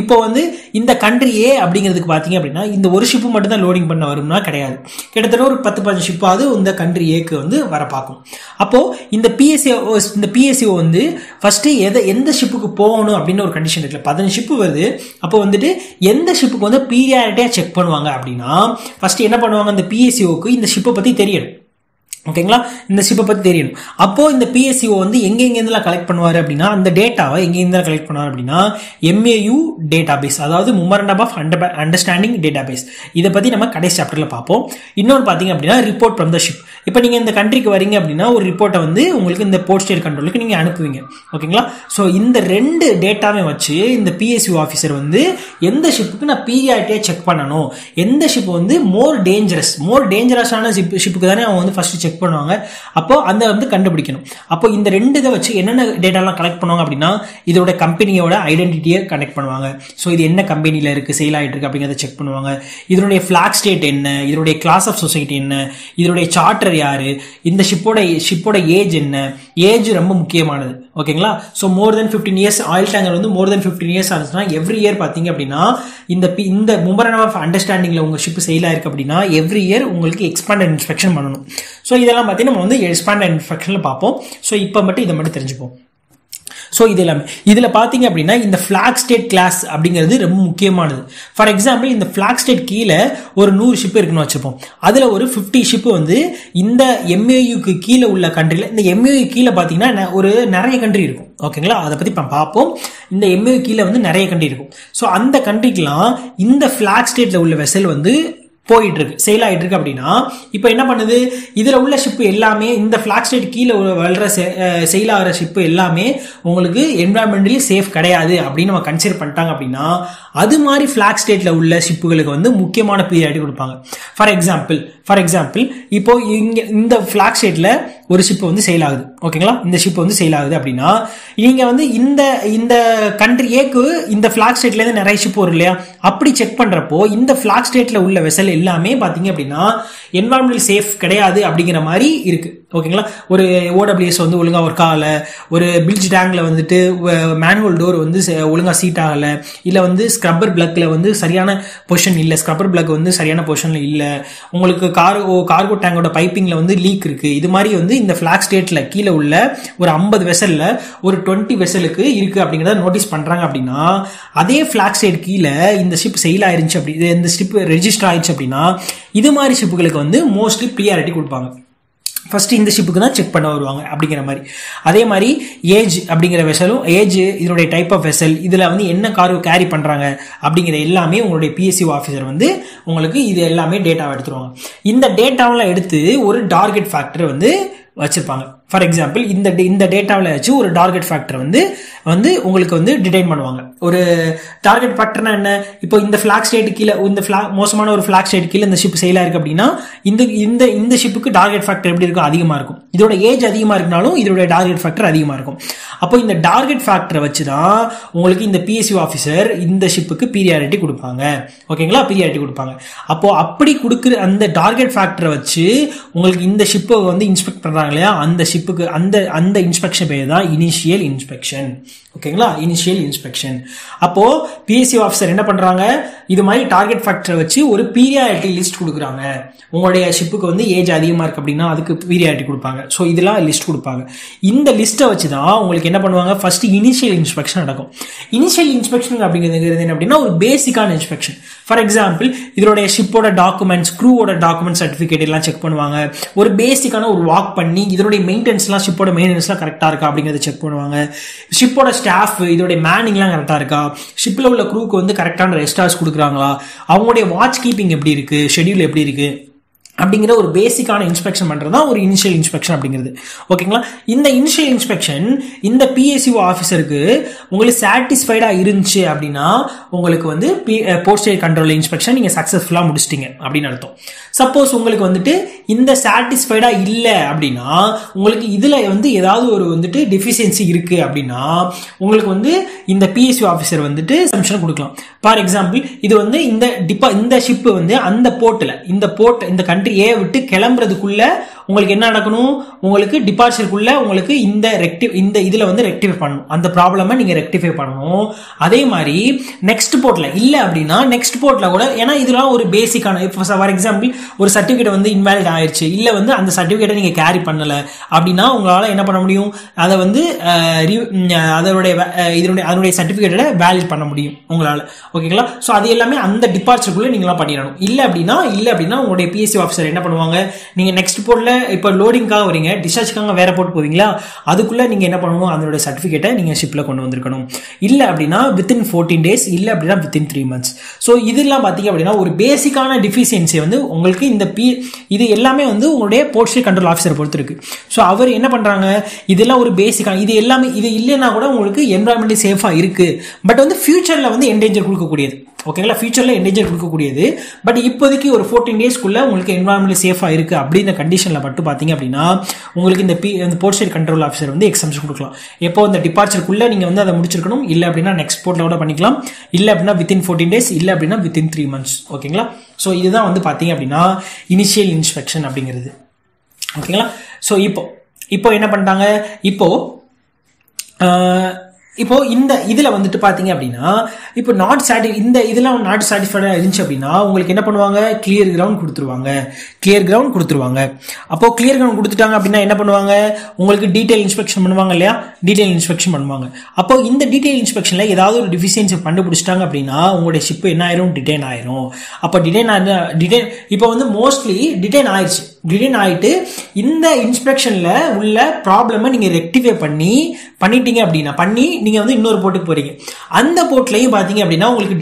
இப்போ வந்து இந்த கண்ட்ரி ஏ அப்படிங்கிறதுக்கு பாத்தீங்க அப்படின்னா இந்த ஒரு ஷிப்பு மட்டும் தான் லோடிங் பண்ண வரும்னா கிடையாது, கிட்டத்தட்ட ஒரு 10-15 ஷிப்பாவது இந்த கண்ட்ரி ஏக்கு வந்து வர பார்க்கும். அப்போ இந்த பிஎஸ்சிஓ வந்து ஃபர்ஸ்ட் எந்த ஷிப்புக்கு போகணும் அப்படின்னு ஒரு கண்டிஷன் இருக்குல்ல, 15 ஷிப்பு வருது. அப்போ வந்துட்டு எந்த ஷிப்புக்கு வந்து பீரியாரிட்டியா செக் பண்ணுவாங்க அப்படின்னா ஃபர்ஸ்ட் என்ன பண்ணுவாங்க, இந்த பிஎஸ்சிஓக்கு இந்த ஷிப்பை பத்தி தெரியணும். ஓகேங்களா, இந்த ஷிப்பை பத்தி தெரியணும். அப்போ இந்த பிஎஸ்சிஓ வந்து எங்கெங்கெல்லாம் கலெக்ட் பண்ணுவாரு அப்படின்னா அந்த டேட்டாவை எங்கெங்க கலெக்ட் பண்ணுவாரு அப்படின்னா MAU டேட்டாபேஸ், அதாவது மெமரண்டம் ஆஃப் அண்டர்ஸ்டாண்டிங் டேட்டாபேஸ். இதை பத்தி நம்ம கடைசி சாப்டர்ல பார்ப்போம். இன்னொன்று பாத்தீங்க அப்படின்னா ரிப்போர்ட் ஃப்ரம் த ஷிப். இப்போ நீங்க இந்த கண்ட்ரிக்கு வரீங்க அப்படின்னா ஒரு ரிப்போர்ட்டை வந்து உங்களுக்கு இந்த போர்ட் ஸ்டேட் கண்ட்ரோலுக்கு நீங்க அனுப்புவீங்க. ஓகேங்களா, ஸோ இந்த 2 டேட்டாவை வச்சு இந்த பிஎஸ்சிஓ ஆஃபீஸர் வந்து எந்த ஷிப்புக்கு நான் பீரியாரிட்டியா செக் பண்ணணும், எந்த ஷிப் வந்து மோர் டேஞ்சரஸான ஷிப்புக்கு தானே அவங்க வந்து ஃபர்ஸ்ட் செக் பண்ணுவாங்க. அப்போ அந்த வந்து கண்டுபிடிக்கணும். அப்போ இந்த 2 இதை வச்சு என்னென்ன டேட்டாலாம் கலெக்ட் பண்ணுவாங்க அப்படின்னா இதோட கம்பெனியோட ஐடென்டிட்டியை கனெக்ட் பண்ணுவாங்க. ஸோ இது என்ன கம்பெனியில இருக்கு, சேல் ஆகிட்டு இருக்கு அப்படிங்கிறத செக் பண்ணுவாங்க. இதனுடைய பிளாக் ஸ்டேட் என்ன, இதனுடைய கிளாஸ் ஆஃப் சொசைட்டி என்ன, இதனுடைய சார்ட்டர் யாரு, இந்த ஷிப்போட ஏஜ் என்ன, ஏஜ் ரொம்ப முக்கியமானது. ஓகேங்களா, ஸோ மோர் தென் 15 இயர்ஸ் ஆயில் டேங்கர் வந்து மோர் தென் 15 இயர்ஸ் ஆச்சுன்னா எவ்ரி இயர் பாத்தீங்க அப்படின்னா இந்த மெமரண்டம் ஆஃப் அண்டர்ஸ்டாண்டிங்ல உங்க ஷிப் சேல் ஆயிருக்கு அப்படின்னா எவ்ரி இயர் உங்களுக்கு எக்ஸ்பாண்டட் இன்ஸ்பெக்ஷன் பண்ணணும். ஸோ இதெல்லாம் பத்தி நம்ம வந்து எக்ஸ்பாண்டட் இன்ஸ்பெக்ஷன்ல பார்ப்போம். ஸோ இப்போ மட்டும் இதை மட்டும் தெரிஞ்சுப்போம். ஸோ இது எல்லாமே இதுல பாத்தீங்க அப்படின்னா இந்த பிளாக் ஸ்டேட் கிளாஸ் அப்படிங்கிறது ரொம்ப முக்கியமானது. ஃபார் எக்ஸாம்பிள் இந்த பிளாக் ஸ்டேட் கீழே ஒரு 100 ஷிப் இருக்குன்னு வச்சுப்போம். அதுல ஒரு 50 ஷிப் வந்து இந்த MAUக்கு கீழே உள்ள கண்ட்ரில, இந்த MAU கீழே பாத்தீங்கன்னா ஒரு நிறைய கண்ட்ரி இருக்கும். ஓகேங்களா, அதை பத்தி பார்ப்போம். இந்த MAU கீழே வந்து நிறைய கண்ட்ரி இருக்கும். ஸோ அந்த கண்ட்ரிக்கெல்லாம் இந்த பிளாக் ஸ்டேட்ல உள்ள வெசல் வந்து போயிட்டு இருக்கு, சேல் ஆயிட்டு இருக்கு அப்படின்னா இப்போ என்ன பண்ணுது, இதுல உள்ள ஷிப் எல்லாமே இந்த பிளாக் ஸ்டேட் கீழே வளர சேல் ஆகிற ஷிப் எல்லாமே உங்களுக்கு என்வரான்மெண்டலி சேஃப் கிடையாது அப்படின்னு நம்ம கன்சிடர் பண்ணிட்டாங்க அப்படின்னா அது மாதிரி பிளாக் ஸ்டேட்ல உள்ள ஷிப்புகளுக்கு வந்து முக்கியமான பீரியாரிட்டி கொடுப்பாங்க. ஃபார் எக்ஸாம்பிள் இப்போ இங்க இந்த பிளாக் ஸ்டேட்ல ஒரு ஷிப் வந்து சேல் ஆகுது. ஓகேங்களா, இந்த ஷிப் வந்து சேல் ஆகுது அப்படின்னா நீங்க வந்து இந்த கண்ட்ரி ஏக்கு இந்த பிளாக் ஸ்டேட்ல இருந்து நிறைய ஷிப் வரும் இல்லையா, அப்படி செக் பண்றப்போ இந்த பிளாக் ஸ்டேட்ல உள்ள வெசல் எல்லாமே பாத்தீங்க அப்படின்னா என்வரான்மெண்டல் சேஃப் கிடையாது அப்படிங்கிற மாதிரி இருக்கு. ஓகேங்களா, ஒரு OWS வந்து ஒழுங்கா ஒர்க் ஆகல, ஒரு பில்ஜ் டேங்க்ல வந்துட்டு மேனுவல் டோர் வந்து ஒழுங்கா சீட் ஆகல, இல்ல வந்து ஸ்க்ரப்பர் பிளக்ல வந்து சரியான பொசிஷன் இல்ல, ஸ்க்ரப்பர் பிளக் வந்து சரியான பொசிஷன்ல இல்ல, உங்களுக்கு கார்கோ டேங்கோட பைப்பிங்ல வந்து லீக் இருக்கு. இது மாதிரி வந்து இந்த பிளாக் ஸ்டேட்ல கீழே உள்ள ஒரு 50 வெசல்ல ஒரு 20 வெசலுக்கு இருக்கு அப்படிங்கறத நோட்டீஸ் பண்றாங்க அப்படின்னா அதே பிளாக் ஸ்டேட் கீழே இந்த ஷிப் சேல் ஆயிருச்சு, அப்படி இந்த ஷிப் ரெஜிஸ்டர் ஆயிடுச்சு அப்படின்னா இது மாதிரி ஷிப்புகளுக்கு வந்து மோஸ்ட்லி ப்ரியாரிட்டி கொடுப்பாங்க. ஃபர்ஸ்ட் இந்த ஷிப்புக்கு தான் செக் பண்ண வருவாங்க அப்படிங்கிற மாதிரி. அதே மாதிரி ஏஜ் அப்படிங்கிற வெசலும், ஏஜ் இதனுடைய டைப் ஆஃப் வெசல், இதுல வந்து என்ன கார்கோ கேரி பண்றாங்க அப்படிங்கிற எல்லாமே உங்களுடைய பிஎஸ்சிஓ ஆஃபீஸர் வந்து உங்களுக்கு இது எல்லாமே டேட்டாவை எடுத்துருவாங்க. இந்த டேட்டாவெல்லாம் எடுத்து ஒரு டார்கெட் ஃபேக்டர் வந்து வச்சிருப்பாங்க. ஃபார் எக்ஸாம்பிள் இந்த டேட்டாவில் வச்சு ஒரு டார்கெட் ஃபேக்டர் வந்து உங்களுக்கு வந்து டிடைன் பண்ணுவாங்க. ஒரு டார்கெட் ஃபேக்டர்னா என்ன, இப்போ இந்த பிளாக் ஸ்டேட் கீழே இந்த மோசமான ஒரு பிளாக் ஸ்டேட் கீழே இந்த ஷிப் சேல் ஆயிருக்கு அப்படின்னா இந்த ஷிப்புக்கு டார்கெட் ஃபேக்டர் எப்படி இருக்கும், அதிகமா இருக்கும். இதோட ஏஜ் அதிகமா இருக்கனாலும் இதோட டார்கெட் ஃபேக்டர் அதிகமா இருக்கும். அப்போ இந்த டார்கெட் ஃபேக்டரை வச்சுதான் உங்களுக்கு இந்த பிஎஸ்சிஓ ஆஃபீஸர் இந்த ஷிப்புக்கு பீரியாரிட்டி கொடுப்பாங்க. ஓகேங்களா, பீரியாரிட்டி கொடுப்பாங்க. அப்போ அப்படி கொடுக்குற அந்த டார்கெட் ஃபேக்டரை வச்சு உங்களுக்கு இந்த ஷிப்பை வந்து இன்ஸ்பெக்ட் பண்றாங்க இல்லையா, அந்த ஷிப்புக்கு அந்த இன்ஸ்பெக்ஷன் பேர் தான் இனிஷியல் இன்ஸ்பெக்ஷன். ஓகேங்களா, இனிஷியல் இன்ஸ்பெக்ஷன். அப்போ பிஎஸ்சிஓ ஆஃபீஸர் என்ன பண்றாங்க, இது மாதிரி டார்கெட் ஃபேக்டரை வச்சு ஒரு பீரியாரிட்டி லிஸ்ட் கொடுக்குறாங்க. உங்களுடைய ஷிப்புக்கு வந்து ஏஜ் அதிகமா இருக்கு அப்படின்னா அதுக்கு பீரியாரிட்டி கொடுப்பாங்க. ஸோ இதெல்லாம் லிஸ்ட் கொடுப்பாங்க. இந்த லிஸ்ட்டை வச்சு தான் உங்களுக்கு என்ன பண்ணுவாங்க, ஃபர்ஸ்ட் இனிஷியல் இன்ஸ்பெக்ஷன் நடக்கும். இனிஷியல் இன்ஸ்பெக்ஷன் அப்படிங்கிறது என்ன அப்படின்னா ஒரு பேசிக்கான இன்ஸ்பெக்ஷன். ஃபார் எக்ஸாம்பிள் இதோடைய ஷிப்போட டாக்குமெண்ட்ஸ், க்ரூவோட டாக்குமெண்ட் சர்டிஃபிகேட் எல்லாம் செக் பண்ணுவாங்க. ஒரு பேசிக்கான ஒரு வாக் பண்ணி இதோடைய மெயின்டெனன்ஸ்லாம், ஷிப்போட மெயின்டெனன்ஸ்லாம் கரெக்டா இருக்கா அப்படிங்கறத செக் பண்ணுவாங்க. ஷிப்போட ஸ்டாஃப் இதோடைய மேனிங்லாம் கரெக்டா இருக்கா, ஷிப்ல உள்ள க்ரூக்கு வந்து கரெக்டான ரெஸ்ட் ஹவர்ஸ் கொடுக்குறாங்களா, அவங்களுடைய வாட்ச் கீப்பிங் எப்படி இருக்கு, ஷெட்யூல் எப்படி இருக்கு அப்படிங்கிற ஒரு பேசிக்கான இன்ஸ்பெக்ஷன் பண்றதா ஒரு இனிஷியல் இன்ஸ்பெக்ஷன் அப்படிங்கிறது. ஓகேங்களா, இந்த இனிஷியல் இன்ஸ்பெக்ஷன் இந்த பிஎஸ்சிஓ ஆஃபீஸருக்கு உங்களுக்கு சாட்டிஸ்ஃபைடா இருந்துச்சு அப்படின்னா உங்களுக்கு வந்து போர்ட் ஸ்டேட் கண்ட்ரோல் இன்ஸ்பெக்ஷன் நீங்க சக்சஸ்ஃபுல்லா முடிச்சிட்டீங்க அப்படின்னு அர்த்தம். சப்போஸ் உங்களுக்கு வந்துட்டு இந்த சாட்டிஸ்ஃபைடா இல்ல அப்படின்னா உங்களுக்கு இதுல வந்து ஏதாவது ஒரு வந்துட்டு டெஃபிஷியன்சி இருக்கு அப்படின்னா உங்களுக்கு வந்து இந்த பிஎஸ்சிஓ ஆஃபீஸர் வந்துட்டு சப்மிஷன் கொடுக்கலாம். ஃபார் எக்ஸாம்பிள் இது வந்து இந்த ஷிப் வந்து அந்த போர்ட்ல இந்த கண்ட்ரி ஏ விட்டு கிளம்புறதுக்குள்ள உங்களுக்கு என்ன நடக்கணும், உங்களுக்கு டிபார்ச்சருக்குள்ள உங்களுக்கு இந்த இதுல வந்து ரெக்டிஃபை பண்ணணும், அந்த ப்ராப்ளமை நீங்க ரெக்டிஃபை பண்ணணும். அதே மாதிரி நெக்ஸ்ட் போர்ட்ல இல்ல அப்படின்னா நெக்ஸ்ட் போர்ட்ல கூட, ஏன்னா இதெல்லாம் ஒரு பேசிக்கான, இப்போ ஃபார் எக்ஸாம்பிள் ஒரு சர்டிபிகேட் வந்து இன்வாலிட் ஆயிடுச்சு, இல்ல வந்து அந்த சர்டிபிகேட்டை நீங்க கேரி பண்ணல அப்படின்னா உங்களால என்ன பண்ண முடியும், அதை வந்து அதனுடைய சர்டிபிகேட்டை வேலிட் பண்ண முடியும் உங்களால. ஓகேங்களா? ஸோ அது எல்லாமே அந்த டிபார்ச்சருக்குள்ள நீங்களாம் பண்ணிடணும். இல்ல அப்படின்னா உங்களுடைய பிஎஸ்சி ஆஃபீஸர் என்ன பண்ணுவாங்க, நீங்க நெக்ஸ்ட் போர்ட்ல இப்போ லோடிங்காக வரீங்க, டிஸ்சார்ஜ்க்காக வேற போர்ட் போவீங்களா, அதுக்குள்ள நீங்க என்ன பண்ணணும், அதனுடைய சர்டிபிகேட்டை நீங்க ஷிப்ல கொண்டு வந்திருக்கணும். இல்ல அப்படின்னா வித்தின் 14 days, இல்ல அப்படின்னா வித்தின் 3 months. ஸோ இதெல்லாம் பாத்தீங்க அப்படின்னா ஒரு பேசிக்கான டிஃபிஷியன்சி வந்து உங்களுக்கு இது எல்லாமே வந்து உங்களுடைய போர்ட் ஸ்டேட் கண்ட்ரோல் ஆஃபீஸர் பொறுத்து இருக்கு. ஸோ அவர் என்ன பண்றாங்க, இதெல்லாம் ஒரு பேசிக்கான, இது எல்லாமே இது இல்லைன்னா கூட உங்களுக்கு என்வரான்மெண்ட் சேஃபா இருக்கு, பட் வந்து ஃபியூச்சர்ல வந்து என்டேஞ்சர் கொடுக்கக்கூடியது. ஓகேங்களா? ஃபியூச்சர்ல என்டேஞ்சர் கொடுக்கக்கூடியது, பட் இப்போதைக்கு ஒரு 14 daysக்குள்ள உங்களுக்கு என்வரான்மெண்ட் சேஃபா இருக்கு அப்படின்ற கண்டிஷன்ல மட்டும் பாத்தீங்க அப்படின்னா உங்களுக்கு இந்த போர்ட் ஸ்டேட் கண்ட்ரோல் ஆஃபீஸர் வந்து எக்ஸம்ஷன் கொடுக்கலாம். எப்போ இந்த டிபார்ச்சருக்குள்ள நீங்க வந்து அதை முடிச்சிருக்கணும், இல்ல அப்படின்னா நெக்ஸ்ட் போர்ட்ல கூட பண்ணிக்கலாம், இல்ல அப்படின்னா வித்தின் 14 days, இல்ல அப்படின்னா வித்தின் 3 months. ஓகேங்களா? ஸோ இதுதான் வந்து பாத்தீங்க அப்படின்னா இனிஷியல் இன்ஸ்பெக்ஷன் அப்படிங்கிறது. ஓகேங்களா? ஸோ இப்போ என்ன பண்ணிட்டாங்க, இப்போ இந்த இதுல வந்துட்டு பாத்தீங்க அப்படின்னா இப்போ இதெல்லாம் நாட் சாட்டிஸ்ஃபைடா இருந்துச்சு அப்படின்னா உங்களுக்கு என்ன பண்ணுவாங்க, கிளியர் கிரவுண்ட் கொடுத்துருவாங்க. அப்போ கிளியர் கிரவுண்ட் கொடுத்துட்டாங்க அப்படின்னா என்ன பண்ணுவாங்க, உங்களுக்கு டீடைல் இன்ஸ்பெக்ஷன் பண்ணுவாங்க இல்லையா, டீடைல் இன்ஸ்பெக்ஷன் பண்ணுவாங்க. அப்போ இந்த டீடைல் இன்ஸ்பெக்ஷன்ல ஏதாவது ஒரு டிஃபிஷியன்சி கண்டுபிடிச்சிட்டாங்க அப்படின்னா உங்களுடைய ஷிப் என்ன ஆயிரும், டிடைன் ஆயிரும். அப்போ டிடைன் இப்போ வந்து மோஸ்ட்லி டிடைன் ஆயிட்டு இந்த இன்ஸ்பெக்ஷன்ல உள்ள ப்ராப்ளமை நீங்க ரெக்டிஃபை பண்ணிட்டீங்க அப்படின்னா நீங்க வந்து இன்னொரு போர்ட்டுக்கு போறீங்க, அந்த போர்ட்லயும் பாத்தீங்க அப்படின்னா உங்களுக்கு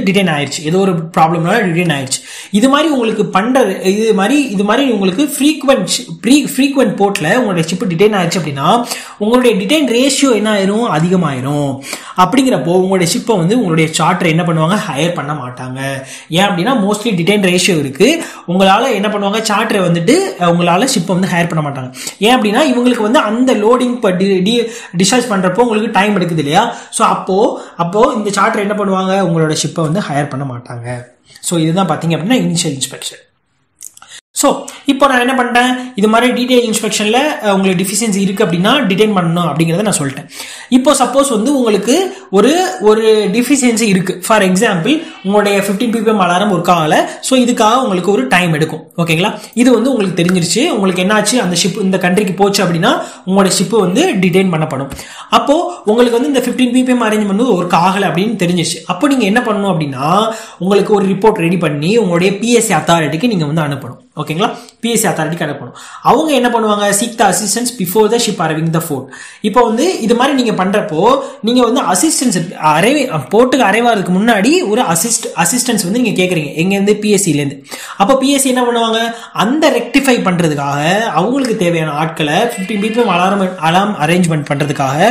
டிடைன் ஆயிடுச்சு, ஏதோ ஒரு ப்ராப்ளம்னால டிடைன் ஆயிடுச்சு. இது மாதிரி உங்களுக்கு இது மாதிரி உங்களுக்கு ஃப்ரீக்வென்ட் போர்ட்ல உங்களுடைய ஷிப் டிடைன் ஆயிடுச்சு அப்படின்னா உங்களுடைய டிடைன் ரேஷியோ என்ன ஆயிரும், அதிகமாயிரும். அப்படிங்கிறப்போ உங்களுடைய ஷிப்பை வந்து உங்களுடைய சார்ட்டர் என்ன பண்ணுவாங்க, ஹையர் பண்ண மாட்டாங்க. ஏன் அப்படின்னா மோஸ்ட்லி டிடைன் ரேஷியோ இருக்கு, உங்களால என்ன பண்ணுவாங்க, சார்ட்டரை வந்துட்டு உங்களால ஷிப்பை வந்து ஹையர் பண்ண மாட்டாங்க. ஏன் அப்படின்னா இவங்களுக்கு வந்து அந்த லோடிங் டிஸ்சார்ஜ் பண்றப்போ உங்களுக்கு டைம் எடுக்குது இல்லையா, ஸோ அப்போ இந்த சார்ட்டர் என்ன பண்ணுவாங்க, உங்களோட ஷிப்பை வந்து ஹையர் பண்ண மாட்டாங்க. ஸோ இதுதான் பாத்தீங்க அப்படின்னா இனிஷியல் இன்ஸ்பெக்ஷன். ஸோ இப்போ நான் என்ன பண்ணிட்டேன், இது மாதிரி டீடைல் இன்ஸ்பெக்ஷன்ல உங்களுக்கு டிஃபிஷியன்சி இருக்கு அப்படின்னா டிடைன் பண்ணணும் அப்படிங்கிறத நான் சொல்லிட்டேன். இப்போ சப்போஸ் வந்து உங்களுக்கு ஒரு டிஃபிஷியன்சி இருக்கு, ஃபார் எக்ஸாம்பிள் உங்களுடைய 15 ppm அலாரம் ஒர்க் ஆகல, ஸோ இதுக்காக உங்களுக்கு ஒரு டைம் எடுக்கும். ஓகேங்களா? இது வந்து உங்களுக்கு தெரிஞ்சிருச்சு, உங்களுக்கு என்னாச்சு, அந்த ஷிப் இந்த கண்ட்ரிக்கு போச்சு அப்படின்னா உங்களுடைய ஷிப் வந்து டிடைன் பண்ணப்படும். அப்போ உங்களுக்கு வந்து இந்த 15 ppm அரேஞ்ச்மெண்ட் வந்து ஒர்க் ஆகல அப்படின்னு தெரிஞ்சிருச்சு. அப்போ நீங்க என்ன பண்ணணும் அப்படின்னா உங்களுக்கு ஒரு ரிப்போர்ட் ரெடி பண்ணி உங்களுடைய பிஎஸ்சி அத்தாரிட்டிக்கு நீங்க வந்து அனுப்பணும். ஓகேங்களா? பிஎஸ்சி அத்தாரிட்டிக்கு அனுப்பணும். அவங்க என்ன பண்ணுவாங்க, seek the assistance before the ship arriving the port. இப்போ வந்து இது மாதிரி நீங்க பண்றப்போ நீங்க வந்து அசிஸ்டன்ஸ் போர்ட்டுக்கு அரைவாறதுக்கு முன்னாடி ஒரு அசிஸ்டன்ஸ் வந்து நீங்க கேக்குறீங்க, எங்க இருந்து, பிஎஸ்சில இருந்து. அப்போ பிஎஸ்சி என்ன பண்ணுவாங்க, அந்த ரெக்டிஃபை பண்றதுக்காக அவங்களுக்கு தேவையான ஆட்களை 15 ppm அலாரம் அரேஞ்ச்மெண்ட் பண்றதுக்காக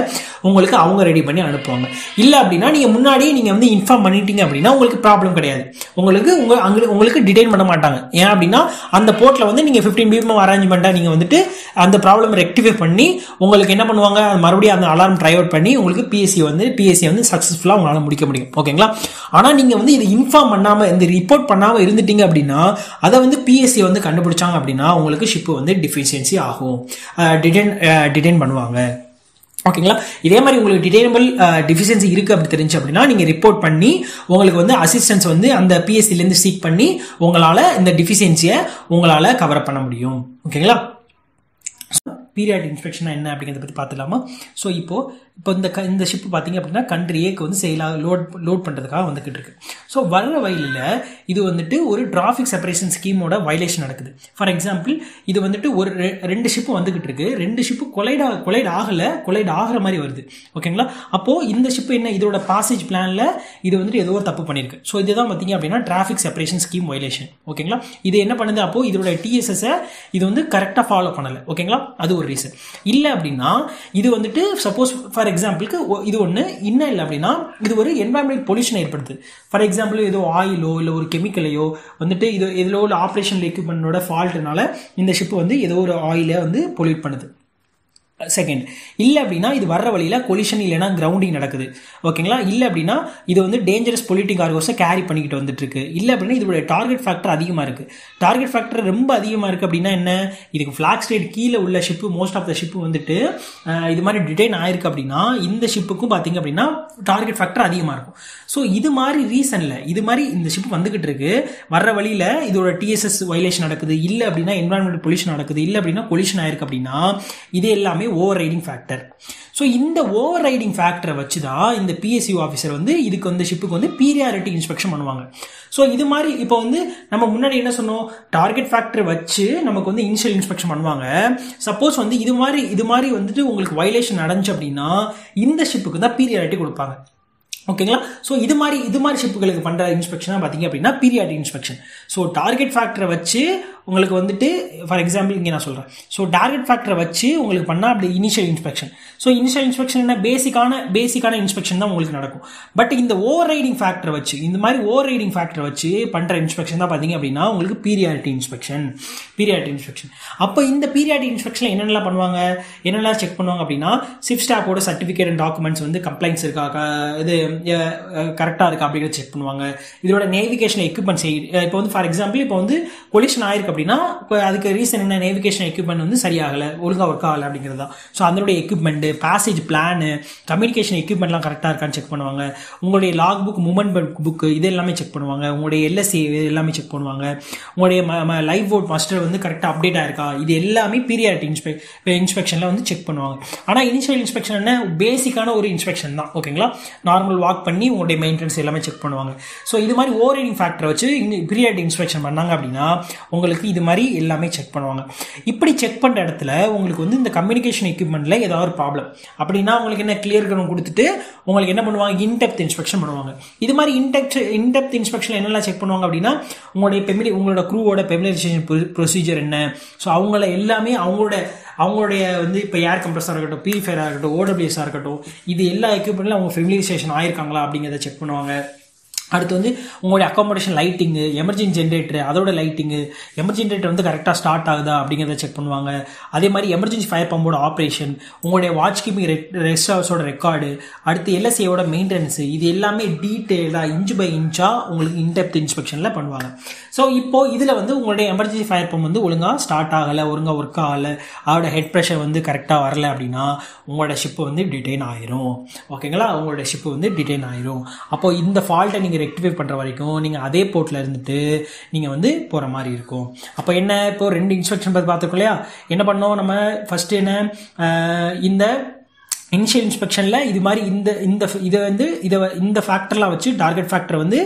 உங்களுக்கு அவங்க ரெடி பண்ணி அனுப்புவாங்க. இல்ல அப்படின்னா நீங்க முன்னாடியே நீங்க வந்து இன்ஃபார்ம் பண்ணிட்டீங்க அப்படின்னா உங்களுக்கு ப்ராப்ளம் கிடையாது, உங்களுக்கு டிடைன் பண்ண மாட்டாங்க. ஏன் அப்படின்னா அந்த போர்ட்ல வந்து நீங்க 15 ppm அரேஞ்ச்மெண்டா நீங்க வந்துட்டு அந்த ப்ராப்ளம் ரெக்டிஃபை பண்ணி உங்களுக்கு என்ன பண்ணுவாங்க, மறுபடியும் அந்த அலாரம் ட்ரை அவுட் பண்ணி உங்களுக்கு பிஎஸ்சி வந்து சக்சஸ்ஃபுல்லா உங்களால முடிக்க முடியும். ஓகேங்களா? ஆனா நீங்க வந்து இதை இன்ஃபார்ம் பண்ணாம, இந்த ரிப்போர்ட் பண்ணாம இருந்துட்டீங்க அப்படின்னா அதை வந்து பிஎஸ்சி வந்து கண்டுபிடிச்சாங்க அப்படின்னா உங்களுக்கு ஷிப் வந்து டிஃபிஷியன்சி ஆகும், டிடைன் பண்ணுவாங்க. ஓகேங்களா? இதே மாதிரி உங்களுக்கு டிடைனபிள் டிஃபிஷியன்சி இருக்கு அப்படி தெரிஞ்சு அப்படின்னா நீங்க ரிப்போர்ட் பண்ணி உங்களுக்கு வந்து அசிஸ்டன்ஸ் வந்து அந்த பிஎஸ்சில இருந்து சீக் பண்ணி உங்களால இந்த டிஃபிஷியன்சியை உங்களால கவர் அப் பண்ண முடியும். ஓகேங்களா? பீரியாடிக் இன்ஸ்பெக்ஷன் என்ன அப்படிங்கிறத பற்றி பார்த்துலாமா? ஸோ இப்போ இந்த ஷிப் பார்த்தீங்க அப்படின்னா கண்ட்ரி ஏக்கு வந்து லோட் பண்ணுறதுக்காக வந்துகிட்டு இருக்கு. ஸோ வர்ற வயலில் இது வந்துட்டு ஒரு டிராஃபிக் செப்பரேஷன் ஸ்கீமோட வயலேஷன் நடக்குது. ஃபார் எக்ஸாம்பிள் இது வந்துட்டு ஒரு 2 ஷிப்பு வந்துகிட்டு இருக்கு, 2 ஷிப்பு கொலைட் ஆகிற மாதிரி வருது. ஓகேங்களா? அப்போ இந்த ஷிப் என்ன, இதோட பாசேஜ் பிளான்ல இது வந்துட்டு ஏதோ ஒரு தப்பு பண்ணிருக்கு. ஸோ இதுதான் பார்த்தீங்க அப்படின்னா டிராஃபிக் செப்பரேஷன் ஸ்கீம் வயலேஷன். ஓகேங்களா? இது என்ன பண்ணுது, அப்போ இதோட டிஎஸ்எஸ் இது வந்து கரெக்டாக ஃபாலோ பண்ணல. ஓகேங்களா? அது ஒரு ரீசன். இல்லை அப்படின்னா இது வந்துட்டு சப்போஸ் ஃபார் எக்ஸாம்பிளுக்கு இது ஒன்று இன்னும் இல்லை அப்படின்னா இது ஒரு என்வாயன்மெண்ட் பொல்யூஷன் ஏற்படுது. ஃபார் எக்ஸாம்பிள் ஏதோ ஆயிலோ இல்லை ஒரு கெமிக்கலையோ வந்துட்டு இது எதிலோ உள்ள ஆப்ரேஷன் எக்யூப்மெண்டோட ஃபால்ட்னால இந்த ஷிப் வந்து ஏதோ ஒரு ஆயிலை வந்து பொல்யூட் பண்ணுது. செகண்ட். இல்லை அப்படின்னா இது வர்ற வழியில் கொலிஷன் இல்லைனா கிரவுண்டிங் நடக்குது. ஓகேங்களா? இல்லை அப்படின்னா இது வந்து டேஞ்சரஸ் பொலிட்டிங் கார்கோஸை கேரி பண்ணிக்கிட்டு வந்துட்டு இருக்கு. இல்லை அப்படின்னா இதோட டார்கெட் ஃபேக்டர் அதிகமாக இருக்கு. டார்கெட் ஃபேக்டர் ரொம்ப அதிகமாக இருக்கு அப்படின்னா என்ன, இதுக்கு ஃபிளாக் ஸ்டேட் கீழே உள்ள ship most of the ship வந்துட்டு இது மாதிரி டிடைன் ஆயிருக்கு அப்படின்னா இந்த ஷிப்புக்கும் பார்த்தீங்க அப்படின்னா டார்கெட் ஃபேக்டர் அதிகமாக இருக்கும். ஸோ இது மாதிரி ரீசன்ல இது மாதிரி இந்த ஷிப் வந்துகிட்டு இருக்கு, வர்ற வழியில் இதோட டிஎஸ்எஸ் வயலேஷன் நடக்குது, இல்லை அப்படின்னா என்விரான்மெண்டல் பொல்யூஷன் நடக்குது, இல்லை அப்படின்னா கொலிஷன் ஆயிருக்கு அப்படின்னா இது எல்லாமே ஓவர் ரைடிங் ஃபேக்டர். ஸோ இந்த ஓவர் ரைடிங் ஃபேக்டரை வச்சு தான் இந்த பிஎஸ்யூ ஆஃபீஸர் வந்து இதுக்கு வந்து ஷிப்புக்கு வந்து பீரியாரிட்டி இன்ஸ்பெக்ஷன் பண்ணுவாங்க. ஸோ இது மாதிரி இப்போ வந்து நம்ம முன்னாடி என்ன சொன்னோம், டார்கெட் ஃபேக்டர் வச்சு நமக்கு வந்து இனிஷியல் இன்ஸ்பெக்ஷன் பண்ணுவாங்க. சப்போஸ் வந்து இது மாதிரி வந்துட்டு உங்களுக்கு வயலேஷன் நடந்துச்சு அப்படின்னா இந்த ஷிப்புக்கு தான் பீரியாரிட்டி கொடுப்பாங்க. ஓகேங்களா? ஸோ இது மாதிரி ஷிப்புகளுக்கு பண்ற இன்ஸ்பெக்ஷனா பார்த்தீங்க அப்படின்னா பீரியாரிட்டி இன்ஸ்பெக்ஷன். ஸோ டார்கெட் ஃபேக்டரை வச்சு உங்களுக்கு வந்துட்டு ஃபார் எக்ஸாம்பிள் இங்கே நான் சொல்கிறேன். ஸோ டார்கெட் ஃபேக்டரை வச்சு உங்களுக்கு பண்ணால் அப்படி initial inspection. So initial inspection என்ன, பேசிக்கான இன்ஸ்பெக்ஷன் தான் உங்களுக்கு நடக்கும். பட் இந்த ஓவர் ரைடிங் ஃபேக்டரை வச்சு இந்த மாதிரி ஓவர் ரைடிங் ஃபேக்டரை வச்சு பண்ணுற இன்ஸ்பெக்ஷன் தான் பார்த்தீங்க அப்படின்னா உங்களுக்கு பீரியாரிட்டி இன்ஸ்பெக்ஷன். அப்போ இந்த பீரியாரிட்டி இன்ஸ்பெக்ஷனில் என்னென்னலாம் பண்ணுவாங்க, என்னெல்லாம் செக் பண்ணுவாங்க அப்படின்னா சிப் ஸ்டாப்போட சர்டிஃபிகேட் அண்ட் டாக்குமெண்ட்ஸ் வந்து கம்ப்ளைண்ட்ஸ் இருக்கா, இது கரெக்டாக இருக்கா அப்படிங்கிறத செக் பண்ணுவாங்க. இதோட நேவிகேஷன் எக்யூப்மெண்ட்ஸ் இப்போ வந்து ஃபார் எக்ஸாம்பிள் இப்போ வந்து கொலிஷன் ஆயிருக்கு அப்படின்னா அதுக்கு ரீசன் என்ன, நேவிகேஷன் எக்யூப்மெண்ட் வந்து சரியாகலை, ஒழுங்காக ஒர்க் ஆகலை அப்படிங்கிறது தான். ஸோ அதனுடைய எக்யூப்மெண்ட், பேசேஜ் பிளானு, கம்யூனிகேஷன் எக்யூப்மெண்ட்லாம் கரெக்டாக இருக்கான்னு செக் பண்ணுவாங்க. உங்களுடைய லாக் புக், மூமெண்ட் புக் இது எல்லாமே செக் பண்ணுவாங்க. உங்களுடைய எல்எஸ்சி எல்லாமே செக் பண்ணுவாங்க. உங்களுடைய லைவ் வோட் மாஸ்டர் வந்து கரெக்டாக அப்டேட் ஆயிருக்கா, இது எல்லாமே பீரியாரிட்டி இன்ஸ்பெக்ஷனில் வந்து செக் பண்ணுவாங்க. ஆனால் இனிஷியல் இன்ஸ்பெக்ஷன் என்ன, பேசிக்கான ஒரு இன்ஸ்பெக்ஷன் தான். ஓகேங்களா? நார்மல் வாக் பண்ணி உங்களுடைய மெயின்டெனன்ஸ் எல்லாமே செக் பண்ணுவாங்க. ஸோ இது மாதிரி ஓவர் ரைடிங் ஃபேக்டரை வச்சு பீரியாரிட்டி இன்ஸ்பெக்ஷன் பண்ணாங்க அப்படின்னா உங்களுக்கு இது மாதிரி எல்லாமே செக் பண்ணுவாங்க. இப்படி செக் பண்ற இடத்துல உங்களுக்கு வந்து இந்த கம்யூனிகேஷன் எக்யூப்மெண்ட்ல ஏதாவது ஒரு ப்ராப்ளம் அப்படின்னா உங்களுக்கு என்ன கிளியர் கன் கொடுத்துட்டு உங்களுக்கு என்ன பண்ணுவாங்க, இன்டெப்த் இன்ஸ்பெக்ஷன் பண்ணுவாங்க. இது மாதிரி இன்டெப்த் இன்ஸ்பெக்ஷன் என்னெல்லாம் செக் பண்ணுவாங்க அப்படின்னா உங்களோட க்ரூவோட ஃபெமிலியரைசேஷன் ப்ரொசீஜர் என்ன, ஸோ அவங்கள எல்லாமே அவங்களுடைய வந்து இப்போ ஏர் கம்ப்ரஸராக இருக்கட்டும், பியூரிஃபையராக இருக்கட்டும், ஓடபிள்யூஎஸாக இருக்கட்டும், இது எல்லா எக்யூப்மெண்ட்ல அவங்க ஃபெமிலியரைசேஷன் ஆயிருக்காங்களா அப்படிங்கிறத செக் பண்ணுவாங்க. அடுத்து வந்து உங்களுடைய அக்காமடேஷன் லைட்டிங்கு, எமர்ஜென்சி ஜென்ரேட்டர் அதோட லைட்டிங்கு, எமர்ஜென்சி ஜென்ரேட்டர் வந்து கரெக்டாக ஸ்டார்ட் ஆகுதா அப்படிங்கிறத செக் பண்ணுவாங்க. அதே மாதிரி எமர்ஜென்சி ஃபயர் பம்போட ஆப்ரேஷன், உங்களுடைய வாட்ச் கீப்பிங் ரெஸ்ட் ஹவுஸோட ரெக்கார்டு, அடுத்து எல்எஸ்ஏயோட மெயின்டெனன்ஸ், இது எல்லாமே டீட்டெயிலாக இன்ச் பை இன்ச்சாக உங்களுக்கு இன்டெப்த் இன்ஸ்பெக்ஷனில் பண்ணுவாங்க. ஸோ இப்போ இதில் வந்து உங்களுடைய எமர்ஜென்சி ஃபயர் பம்ப் வந்து ஒழுங்காக ஸ்டார்ட் ஆகலை, ஒழுங்காக ஒர்க் ஆகலை, அதோட ஹெட் ப்ரெஷர் வந்து கரெக்டாக வரலை அப்படின்னா உங்களோட ஷிப்பு வந்து டிடைன் ஆயிரும். ஓகேங்களா? உங்களோட ஷிப்பு வந்து டிடைன் ஆயிரும். அப்போ இந்த ஃபால்ட்டை நீங்கள் ரெக்டிஃபை பண்ணுற வரைக்கும் நீங்கள் அதே போர்ட்டில் இருந்துட்டு நீங்கள் வந்து போகிற மாதிரி இருக்கும். அப்போ என்ன, இப்போ 2 இன்ஸ்பெக்ஷன் பற்றி பார்த்துருக்கோம் இல்லையா? என்ன பண்ணோம் நம்ம ஃபர்ஸ்ட் என்ன, இந்த இனிஷியல் இன்ஸ்பெக்ஷனில் இது மாதிரி இந்த ஃபேக்டர்லாம் வச்சு டார்கெட் ஃபேக்டர் வந்து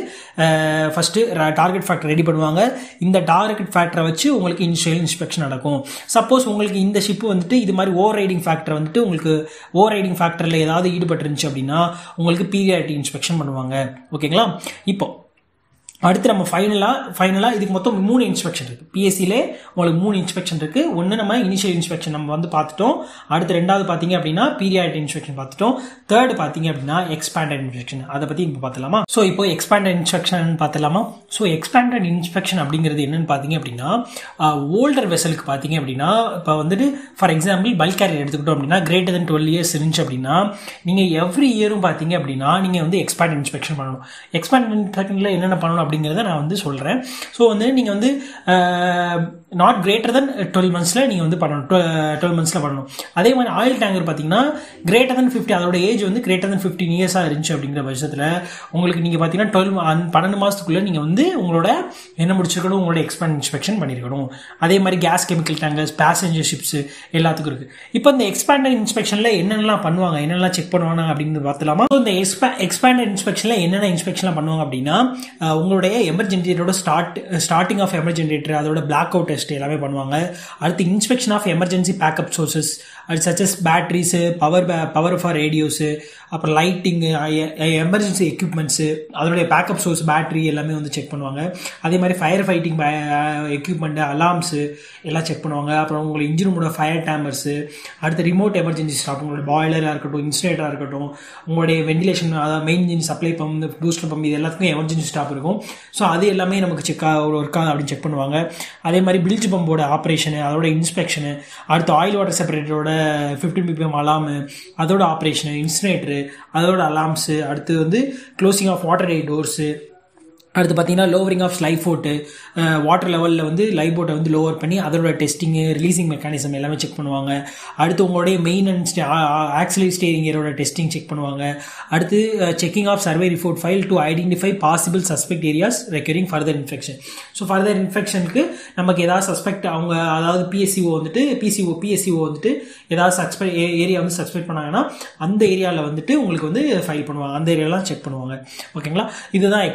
ஃபர்ஸ்ட் டார்கெட் ஃபேக்டர் ரெடி பண்ணுவாங்க. இந்த டார்கெட் ஃபேக்டரை வச்சு உங்களுக்கு இனிஷியல் இன்ஸ்பெக்ஷன் நடக்கும். சப்போஸ் உங்களுக்கு இந்த ஷிப்பு வந்துட்டு இது மாதிரி ஓவர் ரைடிங் ஃபேக்டர் வந்துட்டு உங்களுக்கு ஓவர் ரைடிங் ஃபேக்டரில் ஏதாவது ஈடுபட்டு இருந்துச்சு அப்படின்னா உங்களுக்கு பீரியாரிட்டி இன்ஸ்பெக்ஷன் பண்ணுவாங்க. ஓகேங்களா? இப்போ அடுத்து நம்ம ஃபைனலாக இதுக்கு மொத்தம் 3 இன்ஸ்பெக்ஷன் இருக்குது. பிஎஸ்சிலே உங்களுக்கு 3 இன்ஸ்பெக்ஷன் இருக்குது. ஒன்று நம்ம இனிஷியல் இன்ஸ்பெக்ஷன் நம்ம வந்து பார்த்துட்டோம். அடுத்து 2வது பார்த்தீங்க அப்படின்னா பீரியாரிட்டி இன்ஸ்பெக்ஷன் பார்த்துட்டோம். 3rd பார்த்தீங்க அப்படின்னா எக்ஸ்பேண்டட் இன்ஸ்பெக்ஷன், அதை பற்றி இப்போ பார்த்துலாமா? ஸோ இப்போ எக்ஸ்பேண்டட் இன்ஸ்பெக்ஷன் பார்த்துலாமா? ஸோ எக்ஸ்பேண்டட் இன்ஸ்பெக்ஷன் அப்படிங்கிறது என்னன்னு பார்த்தீங்க அப்படின்னா ஓல்டர் வெசலுக்கு பார்த்தீங்க அப்படின்னா இப்போ வந்துட்டு ஃபார் எக்ஸாம்பிள் பல்க் கேரியர் எடுத்துக்கிட்டோம் அப்படின்னா கிரேட்டர் தென் 12 இயர்ஸ் இருந்துச்சு அப்படின்னா நீங்கள் எவ்ரி இயரும் பார்த்தீங்க அப்படின்னா நீங்கள் வந்து எக்ஸ்பேண்டட் இன்ஸ்பெக்ஷன் பண்ணணும். எக்ஸ்பேண்டட் இன்ஸ்பெக்ஷனில் என்னென்ன பண்ணணும் அப்படிங்கிறத நான் வந்து சொல்கிறேன். ஸோ வந்து நீங்கள் வந்து நாட் கிரேட்டர் தென் 12 மந்த்ஸில் நீங்கள் வந்து பண்ணணும், 12 மந்த்ஸில் பண்ணணும். அதே மாதிரி ஆயில் டேங்கர் பார்த்தீங்கன்னா கிரேட்டர் தென் 50, அதோட ஏஜ் வந்து கிரேட்டர் தென் 15 இயர்ஸாக இருந்துச்சு அப்படிங்கிற பட்சத்தில் உங்களுக்கு நீங்கள் பார்த்தீங்கன்னா 12 மாதத்துக்குள்ளே நீங்கள் வந்து உங்களோட என்ன முடிச்சிருக்கணும், உங்களோட எக்ஸ்பேண்ட் இன்ஸ்பெக்ஷன் பண்ணியிருக்கணும். அதே மாதிரி gas chemical tankers, passenger ships எல்லாத்துக்கும் இருக்குது. இப்போ இந்த எக்ஸ்பேண்டட் இன்ஸ்பெக்ஷனில் என்னென்னலாம் பண்ணுவாங்க, என்னென்னலாம் செக் பண்ணுவாங்க அப்படின்னு பார்த்துலாமா? ஸோ இந்த எக்ஸ்பேண்டட் இன்ஸ்பெக்ஷனில் என்னென்ன இன்ஸ்பெக்ஷன்லாம் பண்ணுவாங்க அப்படின்னா உங்களுடைய எமர்ஜென்சியோட ஸ்டார்டிங் ஆஃப் எமர்ஜென்ரேட்டர், அதோட பிளாக் அவுட் டெஸ்ட் எல்லாமே பண்ணுவாங்க. அடுத்து inspection of emergency backup sources, அது such as batteries, power for radios, அப்புறம் லைட்டிங்கு, எமர்ஜென்சி எக்யூப்மெண்ட்ஸு, அதோடைய பேக்கப் சோர்ஸ் பேட்டரி எல்லாமே வந்து செக் பண்ணுவாங்க. அதே மாதிரி ஃபயர் ஃபைட்டிங் எக்யூப்மெண்ட், அலார்ம்ஸு எல்லாம் செக் பண்ணுவாங்க. அப்புறம் உங்களோட இன்ஜின் ரூமோட ஃபயர் டேமர்ஸு, அடுத்து ரிமோட் எமர்ஜென்சி ஸ்டாப், உங்களோட பாய்லராக இருக்கட்டும், இன்சுலேட்டராக இருக்கட்டும், உங்களுடைய வென்டிலேஷன், அதாவது main engine supply pump, booster pump, இது எல்லாத்துக்கும் எமர்ஜென்சி ஸ்டாப் இருக்கும். ஸோ அது எல்லாமே நமக்கு ஒர்க் ஆகுது அப்படின்னு செக் பண்ணுவாங்க. அதே மாதிரி பில்ஜ் பம்போட ஆப்ரேஷனு, அதோட இன்ஸ்பெக்ஷனு, அடுத்து ஆயில் வாட்டர் செப்பரேட்டரோட 15 ppm அலாமு, அதோட ஆப்ரேஷனு, இன்சினேட்டரு, அதோட அலார்ம்ஸு, அடுத்து வந்து closing of watertight doors, அடுத்து பார்த்தீங்கன்னா lowering of life boat water லெவலில் வந்து லைஃப் போட்டை வந்து லோவர் பண்ணி அதோட டெஸ்டிங்கு, ரிலீசிங் மெக்கானிசம் எல்லாமே செக் பண்ணுவாங்க. அடுத்து உங்களுடைய மெயின் அண்ட் ஆக்சிலரி ஸ்டீரிங் கியரோட டெஸ்டிங் செக் பண்ணுவாங்க. அடுத்து checking of survey report file to identify possible suspect areas recurring further infection. So further இன்ஃபெக்ஷனுக்கு நமக்கு ஏதாவது சஸ்பெக்ட் அவங்க அதாவது பிஎஸ்சிஓ வந்துட்டு ஏதாவது ஏரியா வந்து சஸ்பெக்ட் பண்ணாங்கன்னா அந்த ஏரியாவில் வந்துட்டு உங்களுக்கு வந்து ஃபைல் பண்ணுவாங்க, அந்த ஏரியாலாம் செக் பண்ணுவாங்க. ஓகேங்களா, இதுதான்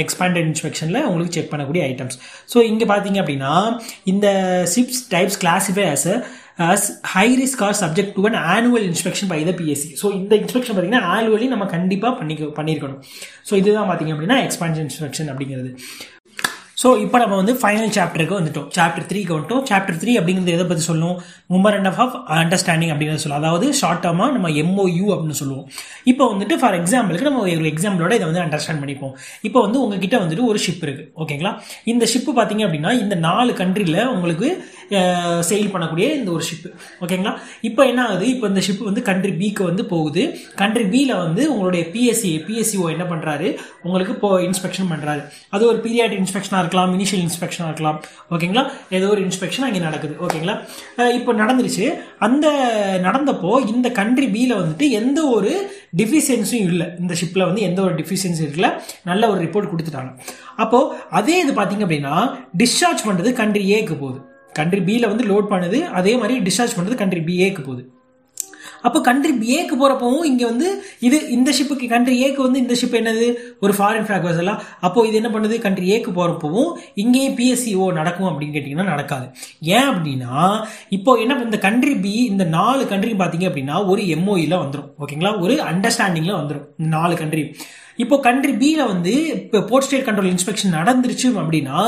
எக்ஸ்பேண்டட் இன்ஸ்பெக்ஷனில் உங்களுக்கு செக் பண்ணக்கூடிய ஐட்டம்ஸ். ஸோ இங்கே பார்த்தீங்க அப்படின்னா இந்த ships types classify as high risk or subject to an annual inspection by the PSC. So இந்த இன்ஸ்பெக்ஷன் பார்த்தீங்கன்னா ஆனுவலி நம்ம கண்டிப்பாக பண்ணியிருக்கணும். ஸோ இதுதான் பார்த்தீங்க அப்படின்னா எக்ஸ்பேண்டட் இன்ஸ்பெக்ஷன் அப்படிங்கிறது. ஸோ இப்போ நம்ம வந்து ஃபைனல் சாப்டருக்கு வந்துட்டோம், சாப்டர் 3க்கு வந்துட்டோம். சாப்டர் 3 அப்படிங்கிறது எதை பற்றி சொல்லணும்? மெமரண்டம் ஆஃப் அண்டர்ஸ்டாண்டிங் அப்படிங்கிறது சொல்லுவோம். அதாவது ஷார்ட் டர்மாக நம்ம MOU அப்படின்னு சொல்லுவோம். இப்போ வந்துட்டு ஃபார் எக்ஸாம்பிளுக்கு நம்ம ஒரு எக்ஸாம்பிளோட இதை வந்து அண்டர்ஸ்டாண்ட் பண்ணிப்போம். இப்போ வந்து உங்ககிட்ட வந்துட்டு ஒரு ஷிப் இருக்கு, ஓகேங்களா. இந்த ஷிப்பு பார்த்தீங்க அப்படின்னா இந்த 4 கண்ட்ரியில் உங்களுக்கு செயில் பண்ணக்கூடிய இந்த ஒரு ஷிப்பு, ஓகேங்களா. இப்போ என்ன ஆகுது? இப்போ இந்த ஷிப் வந்து கண்ட்ரி பிக்கு வந்து போகுது. கண்ட்ரி பியில் வந்து உங்களுடைய பிஎஸ்சிஓ என்ன பண்றாரு? உங்களுக்கு இப்போ இன்ஸ்பெக்ஷன் பண்றாரு. அது ஒரு பீரியாடிக் இன்ஸ்பெக்ஷனாக இருக்கலாம், இனிஷியல் இன்ஸ்பெக்ஷனாக இருக்கலாம், ஓகேங்களா. ஏதோ ஒரு இன்ஸ்பெக்ஷன் அங்கே நடக்குது, ஓகேங்களா. இப்போ நடந்துருச்சு. அந்த நடந்தப்போ இந்த கண்ட்ரி பியில் வந்துட்டு எந்த ஒரு டிஃபிஷியன்சியும் இல்லை, இந்த ஷிப்ல வந்து எந்த ஒரு டிஃபிஷியன்சி இருக்குல்ல, நல்ல ஒரு ரிப்போர்ட் கொடுத்துட்டாங்க. அப்போ அதே இது பார்த்தீங்க அப்படின்னா டிஸ்சார்ஜ் பண்றது கண்ட்ரி ஏக்கு போகுது. கண்ட்ரி பியில் வந்து லோட் பண்ணுது, அதே மாதிரி டிஸ்சார்ஜ் பண்றது கண்ட்ரி பிஏக்கு போகுது. அப்போ கண்ட்ரி ஏக்கு போறப்பவும் இங்க வந்து இந்த ஷிப்புக்கு கண்ட்ரி ஏக்கு வந்து இந்த ஷிப் என்னது ஒரு ஃபாரின் ஃபிளாக் வெசல். அப்போ இது என்ன பண்ணுது? கண்ட்ரி ஏக்கு போறப்பவும் இங்கேயும் பிஎஸ்சிஓ நடக்கும் அப்படின்னு கேட்டீங்கன்னா நடக்காது. ஏன் அப்படின்னா இப்போ என்ன இந்த கண்ட்ரி பி இந்த 4 கண்ட்ரி பாத்தீங்க அப்படின்னா ஒரு MOUல வந்துடும், ஓகேங்களா, ஒரு அண்டர்ஸ்டாண்டிங்ல வந்துடும் 4 கண்ட்ரி. இப்போ கண்ட்ரி பில வந்து இப்போ போர்ட் ஸ்டேட் கண்ட்ரோல் இன்ஸ்பெக்ஷன் நடந்துருச்சு அப்படின்னா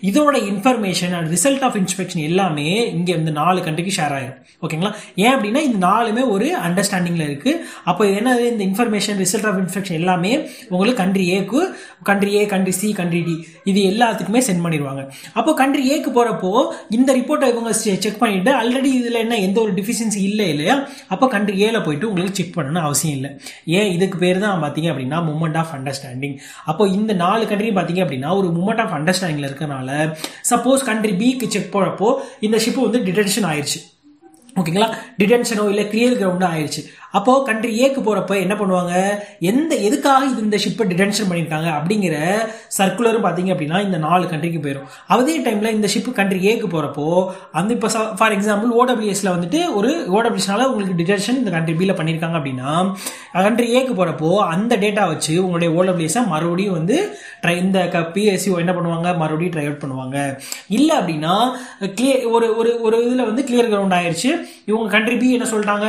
இதோட information and result of inspection எல்லாமே இங்க இந்த 4 கண்ட்ரிக்கு ஷேர் ஆயிரும், ஓகேங்களா. ஏன் அப்படின்னா இந்த 4மே ஒரு அண்டர்ஸ்டாண்டிங்ல இருக்கு. அப்போ என்னது? இந்த இன்ஃபர்மேஷன் ரிசல்ட் ஆஃப் இன்ஸ்பெக்ஷன் எல்லாமே உங்களுக்கு கண்ட்ரி ஏக்கு, கண்ட்ரி ஏ, கண்ட்ரி சி, கண்ட்ரி டி இது எல்லாத்துக்குமே சென்ட் பண்ணிடுவாங்க. அப்போ கண்ட்ரி ஏக்கு போறப்போ இந்த ரிப்போர்ட்டை இவங்க செக் பண்ணிட்டு ஆல்ரெடி இதுல என்ன எந்த ஒரு டிஃபிஷியன்சி இல்லையா, அப்போ கண்ட்ரி ஏல போயிட்டு உங்களுக்கு செக் பண்ணணும்னு அவசியம் இல்லை. ஏன்? இதுக்கு பேர் தான் பாத்தீங்க அப்படின்னா மூமெண்ட் ஆஃப் அண்டர்ஸ்டாண்டிங். அப்போ இந்த 4 கண்ட்ரியும் பாத்தீங்க அப்படின்னா ஒரு மூமெண்ட் ஆஃப் அண்டர்ஸ்டாண்டிங்ல இருக்கனால சப்போஸ் கண்ட்ரி பிக்கு செக் போறப்போ இந்த ஷிப் வந்து டிடென்ஷன் ஆயிடுச்சு, ஓகேங்களா, டிடென்ஷனோ இல்ல கிளியர் கிரவுண்டோ ஆயிடுச்சு. அப்போ கண்ட்ரி ஏக்கு போறப்ப என்ன பண்ணுவாங்க? எதுக்காக இந்த ஷிப்பை டிடென்ஷன் பண்ணிருக்காங்க அப்படிங்கிற சர்க்குலரும் பாத்தீங்க அப்படின்னா இந்த 4 கண்ட்ரிக்கு போயிடும். அதே டைம்ல இந்த ஷிப் கண்ட்ரி ஏக்கு போறப்போ அந்த இப்போ ஃபார் எக்ஸாம்பிள் OWSல வந்துட்டு ஒரு OWSனால உங்களுக்கு டிடென்ஷன் இந்த கண்ட்ரி பில பண்ணிருக்காங்க அப்படின்னா கண்ட்ரி ஏக்கு போறப்போ அந்த டேட்டா வச்சு உங்களுடைய OWS மறுபடியும் வந்து இந்த பிஎஸ்சிஓ என்ன பண்ணுவாங்க? மறுபடியும் ட்ரை அவுட் பண்ணுவாங்க. இல்ல அப்படின்னா ஒரு இதுல வந்து கிளியர் கிரவுண்ட் ஆயிடுச்சு, இவங்க கண்ட்ரி பி என்ன சொல்லிட்டாங்க?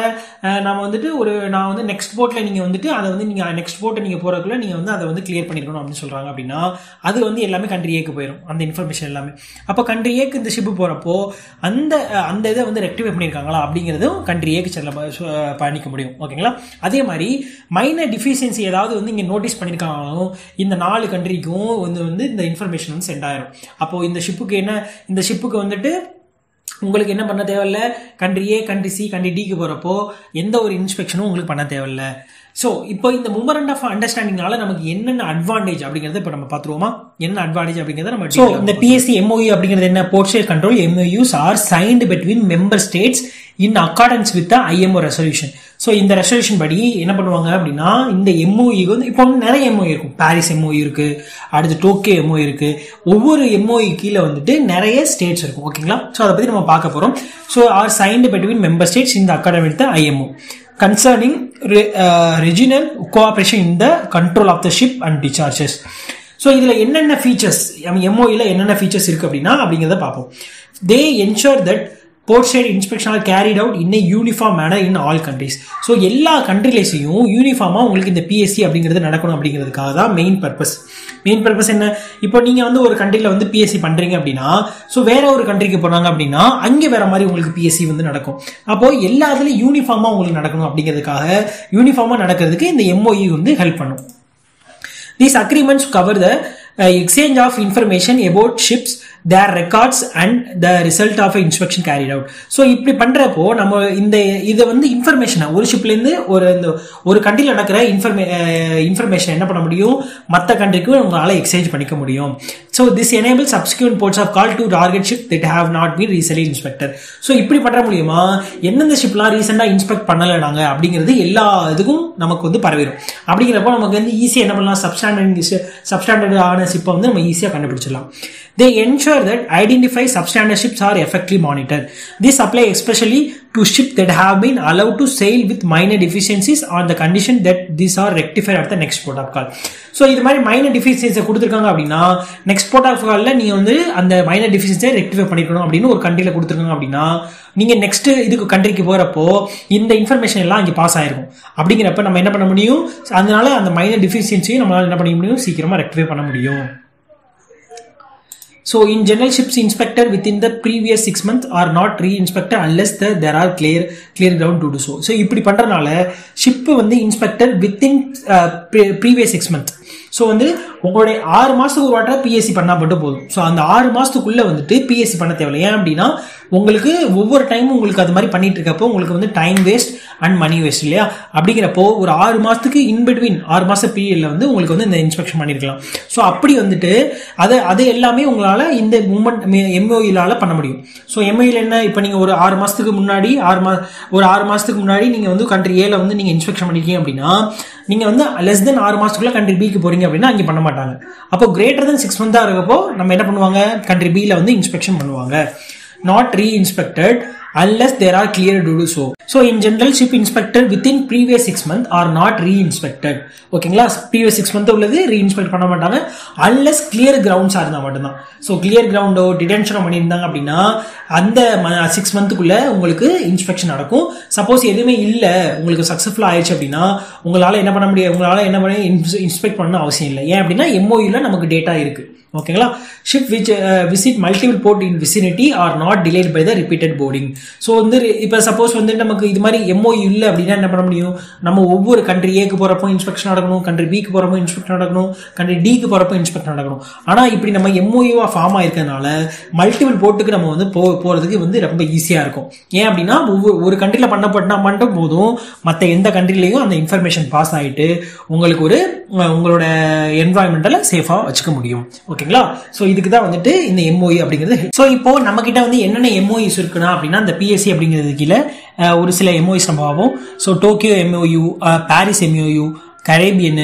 நாம வந்துட்டு நான் வந்து நெக்ஸ்ட் போர்ட்ல நீங்க வந்துட்டு அதை வந்து நீங்க நெக்ஸ்ட் போர்ட்டை நீங்க போறதுக்குள்ள நீங்க வந்து அதை வந்து கிளியர் பண்ணிருக்கணும் அப்படின்னு சொல்றாங்க அப்படின்னா அது வந்து எல்லாமே கண்ட்ரி ஏக்கு போயிடும் அந்த இன்ஃபர்மேஷன் எல்லாமே. அப்போ கண்ட்ரி ஏக்கு இந்த ஷிப் போறப்போ அந்த இதை வந்து ரெக்டிஃபை பண்ணிருக்காங்களா அப்படிங்கறதும் கண்ட்ரி ஏக்கு பண்ணிக்க முடியும், ஓகேங்களா. அதே மாதிரி மைனர் டிஃபிஷியன்சி ஏதாவது வந்து இங்க நோட்டீஸ் பண்ணிருக்காங்களும் இந்த 4 கண்ட்ரிக்கும் வந்து இந்த இன்ஃபர்மேஷன் வந்து சென்ட் ஆயிரும். அப்போ இந்த ஷிப்புக்கு வந்துட்டு உங்களுக்கு என்ன பண்ண தேவையில்ல? கண்ட்ரி ஏ, கண்ட்ரி சி, கண்ட்ரி டிக்கு போறப்போ எந்த ஒரு இன்ஸ்பெக்ஷனும் உங்களுக்கு பண்ண தேவையில்ல. ஸோ இப்போ இந்த மெமரண்டம் ஆஃப் அண்டர்ஸ்டாண்டிங்னால நமக்கு என்னென்ன அட்வான்டேஜ் அப்படிங்கறத இப்போ நம்ம பார்த்துருவோமா? என்ன அட்வான்டேஜ் அப்படிங்கறத நம்ம ஸோ இந்த PSC MOU அப்படிங்கிறது என்ன? Port state control MOUs are signed between member states in accordance with the IMO resolution. So இந்த ரெசல்யூஷன் படி என்ன பண்ணுவாங்க அப்படின்னா இந்த MOU வந்து இப்போ நிறைய MOU இருக்கும். பாரிஸ் MOU இருக்கு, அடுத்து டோக்கியோ MOU இருக்கு. ஒவ்வொரு MOU கீழே வந்துட்டு நிறைய ஸ்டேட்ஸ் இருக்கும், ஓகேங்களா. ஸோ அதை பத்தி நம்ம பார்க்க போறோம். So are signed between member states in accordance with the IMO concerning regional cooperation in the control of the ship and discharges. So இதுல என்னென்ன ஃபீச்சர்ஸ் MOUல என்னென்ன ஃபீச்சர்ஸ் இருக்கு அப்படிங்கிறத பார்ப்போம். They ensure that port side inspection are carried out in uniform manner in all countries. So எல்லா கண்ட்ரிலேயும் யூனிஃபார்மா உங்களுக்கு இந்த PSC அப்படிங்கிறது நடக்கணும் அப்படிங்கிறதுக்காக தான் மெயின் பர்பஸ் என்ன? இப்போ நீங்க வந்து ஒரு கண்ட்ரில வந்து PSC பண்றீங்க அப்படின்னா ஸோ வேற ஒரு கண்ட்ரிக்கு போனாங்க அப்படின்னா அங்கே வேற மாதிரி உங்களுக்கு PSC வந்து நடக்கும். அப்போ எல்லா இதுலயும் யூனிஃபார்மா உங்களுக்கு நடக்கணும் அப்படிங்கிறதுக்காக யூனிஃபார்மா நடக்கிறதுக்கு இந்த MOU வந்து ஹெல்ப் பண்ணும். These agreements cover the exchange of information about ships their records and the result of an inspection carried out. So இப்படி பண்றப்போ நம்ம இந்த இதை வந்து இன்ஃபர்மேஷனை ஒரு ஷிப்ல இருந்து ஒரு கண்ட்ரில நடக்கிற இன்ஃபர்மேஷன் என்ன பண்ண முடியும், மற்ற கண்ட்ரிக்கு உங்களால எக்ஸ்சேஞ்ச் பண்ணிக்க முடியும். So this enables subsequent ports of call to target ship that have not been recently inspected. So இப்படி பண்ற மூலியமா எந்தெந்த ஷிப்லாம் ரீசெண்டா இன்ஸ்பெக்ட் பண்ணல நாங்க அப்படிங்கிறது எல்லா இதுக்கும் நமக்கு வந்து பரவிடும். அப்படிங்கிறப்போ நமக்கு வந்து ஈஸியா என்ன பண்ணலாம், சப்ஸ்டாண்டர்ட் ஆன ஷிப்பை வந்து நம்ம ஈஸியா கண்டுபிடிச்சிடலாம். They ensure that identified substandard ships are effectively monitored. This applies especially to ships that have been allowed to sail with minor deficiencies on the condition that these are rectified at the next port of call. So இது மாதிரி minor டிஃபிஷியன்ஸை கொடுத்துருக்காங்க அப்படின்னா next board of கால்ல நீங்க வந்து அந்த minor டிஃபிஷியன்ஸை rectify பண்ணிக்கணும் அப்படின்னு ஒரு கண்ட்ரில கொடுத்துருக்காங்க அப்படின்னா நீங்க நெக்ஸ்ட் இதுக்கு கண்ட்ரிக்கு போறப்போ இந்த இன்ஃபர்மேஷன் எல்லாம் இங்க பாஸ் ஆயிருக்கும். அப்படிங்கிறப்ப நம்ம என்ன பண்ண முடியும், அதனால அந்த மைனர் டிஃபிஷியன்ஸையும் நம்மளால என்ன பண்ண முடியும், சீக்கிரமா ரெக்டிஃபை பண்ண முடியும். So in general, ships inspected within the previous 6 months are not re-inspected unless there are clear ground to do so. So இப்படி பண்றதுனால ஷிப் வந்து inspector within previous 6 months. So வந்து உங்களுடைய 6 மாசத்துக்கு ஒரு வாட்டா பிஎஸ்சி பண்ணா மட்டும் போதும். ஸோ அந்த 6 மாசத்துக்குள்ள வந்துட்டு பிஎஸ்சி பண்ண தேவையில்லை. ஏன் அப்படின்னா உங்களுக்கு ஒவ்வொரு டைமும் உங்களுக்கு அது மாதிரி பண்ணிட்டு இருக்கப்போ உங்களுக்கு வந்து time waste and money waste இல்லையா. அப்படிங்கிறப்போ ஒரு 6 மாசத்துக்கு இன்பிட்வீன் 6 மாச பீரியட்ல வந்து உங்களுக்கு வந்து இந்த இன்ஸ்பெக்ஷன் பண்ணிருக்கலாம். ஸோ அப்படி வந்துட்டு அது எல்லாமே உங்களால இந்த மூமெண்ட் எம்ஓஇலால பண்ண முடியும். ஸோ எம்ஓஇல என்ன, இப்போ நீங்க ஒரு 6 மாசத்துக்கு முன்னாடி 6 மாசத்துக்கு முன்னாடி நீங்க வந்து கண்ட்ரி ஏல வந்து நீங்க இன்ஸ்பெக்ஷன் பண்ணிருக்கீங்க அப்படின்னா நீங்க வந்து லெஸ் தென் 6 மாசத்துக்குள்ள கண்ட்ரி பிக்கு போறீங்க அப்படின்னா அங்கே பண்ண மாட்டாங்க. அப்போ கிரேட்டர் தென் 6 months இருக்கப்போ நம்ம என்ன பண்ணுவாங்க, கண்ட்ரி பில வந்து இன்ஸ்பெக்ஷன் பண்ணுவாங்க. Not re-inspected unless there are clear to do so. So in general, ship inspected within previous 6 months are not re-inspected. ஓகேங்களா, previous 6 months உள்ளது re-inspect பண்ண மாட்டாங்க unless clear grounds இருந்தா மட்டும்தான். So clear ground detention பண்ணியிருந்தாங்க அப்படின்னா அந்த 6 monthக்குள்ள உங்களுக்கு இன்ஸ்பெக்ஷன் நடக்கும். சப்போஸ் எதுவுமே இல்லை, உங்களுக்கு சக்சஸ்ஃபுல் ஆயிடுச்சு அப்படின்னா உங்களால என்ன பண்ண முடியாது, உங்களால என்ன பண்ண இன்ஸ்பெக்ட் பண்ண அவசியம் இல்லை. ஏன் அப்படின்னா எம்ஓஇல நமக்கு டேட்டா இருக்கு. ஓகேங்களா, ship which visit multiple port in vicinity are not delayed by the repeated boarding. So வந்து இப்போ சப்போஸ் வந்து நமக்கு இது மாதிரி எம்ஓஇ இல்லை அப்படின்னா என்ன பண்ண முடியும், நம்ம ஒவ்வொரு கண்ட்ரி ஏக்கு போறப்போ இன்ஸ்பெக்ஷன் நடக்கணும், கண்ட்ரி பிக்கு போறப்போ இன்ஸ்பெக்ஷன் நடக்கணும், கண்ட்ரி டிக்கு போறப்போ இன்ஸ்பெக்ஷன் நடக்கணும். ஆனால் இப்படி நம்ம எம்ஓஇவா ஃபார்ம் ஆயிருக்கிறதுனால மல்டிபிள் போர்ட்டுக்கு நம்ம வந்து போறதுக்கு வந்து ரொம்ப ஈஸியா இருக்கும். ஏன் அப்படின்னா ஒரு கண்ட்ரில பண்ணப்பட்டா மட்டும் போதும், மற்ற எந்த கண்ட்ரிலையும் அந்த இன்ஃபர்மேஷன் பாஸ் ஆயிட்டு உங்களுக்கு ஒரு உங்களோட என்வாயன்மெண்டல சேஃபா வச்சுக்க முடியும். ஓகேங்களா, சோ இதுக்கு தான் வந்துட்டு இந்த எம்ஓஇ அப்படிங்கிறது. சோ இப்போ நம்ம கிட்ட வந்து என்னென்ன எம்ஓஇஸ் இருக்குன்னா அப்படின்னா இந்த பிஎஸ்சி அப்படிங்கிறது கீழே ஒரு சில எம்ஓஇஸ் நம்ம ஆகும். So Tokyo MOU, Paris MOU, Caribbean,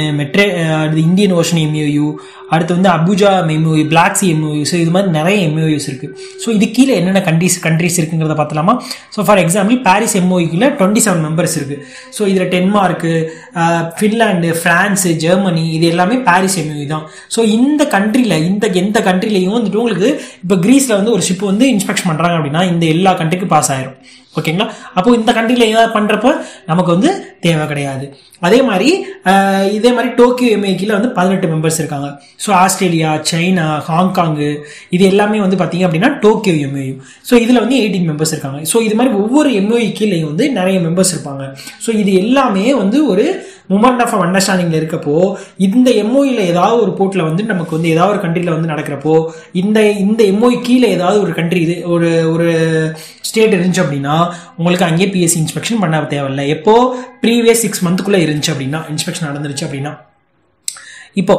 Indian Ocean MOU, அடுத்து வந்து Abuja MOU, Black Sea MOU. So இது மாதிரி நிறைய எம்ஓயுஸ் இருக்கு. ஸோ இது கீழே என்னென்ன கண்ட்ரிஸ் இருக்குங்கிறத பார்த்தலாமா. ஸோ ஃபார் எக்ஸாம்பிள் பாரிஸ் எம்ஓயுக்குள்ள 27 மெம்பர்ஸ் இருக்கு. ஸோ இதுல டென்மார்க்கு, ஃபின்லாண்டு, பிரான்ஸ், ஜெர்மனி இது எல்லாமே பாரிஸ் எம்ஓயு தான். ஸோ இந்த கண்ட்ரில எந்த கண்ட்ரிலையும் வந்துட்டு உங்களுக்கு இப்போ கிரீஸ்ல வந்து ஒரு ஷிப் வந்து இன்ஸ்பெக்ஷன் பண்றாங்க அப்படின்னா இந்த எல்லா கண்ட்ரிக்கும் பாஸ் ஆயிரும். ஓகேங்களா, அப்போ இந்த கண்ட்ரில ஏதாவது பண்றப்ப நமக்கு வந்து தேவை கிடையாது. அதே மாதிரி இதே மாதிரி டோக்கியோ எம்ஓயுல வந்து 18 மெம்பர்ஸ் இருக்காங்க. ஸோ ஆஸ்திரேலியா, சைனா, ஹாங்காங்கு இது எல்லாமே வந்து பாத்தீங்க அப்படின்னா டோக்கியோ எம்ஓயு. ஸோ இதுல வந்து 18 மெம்பர்ஸ் இருக்காங்க. ஸோ இது மாதிரி ஒவ்வொரு எம்ஓயு கீழேயும் வந்து நிறைய மெம்பர்ஸ் இருப்பாங்க. ஸோ இது எல்லாமே வந்து ஒரு மூமெண்ட் ஆஃப் அண்டர்ஸ்டாண்டிங்ல இருக்கப்போ இந்த எம்ஓஇல ஏதாவது ஒரு போர்ட்ல வந்து நமக்கு வந்து ஏதாவது ஒரு கண்ட்ரில வந்து நடக்கிறப்போ இந்த எம்ஓஇ கீழே ஏதாவது ஒரு கண்ட்ரி இது ஒரு ஸ்டேட் இருந்துச்சு அப்படின்னா உங்களுக்கு அங்கேயே பிஎஸ்சி இன்ஸ்பெக்ஷன் பண்ண தேவையில்லை. எப்போ ப்ரீவியஸ் 6 monthக்குள்ள இருந்துச்சு அப்படின்னா இன்ஸ்பெக்ஷன் நடந்துருச்சு அப்படின்னா. இப்போ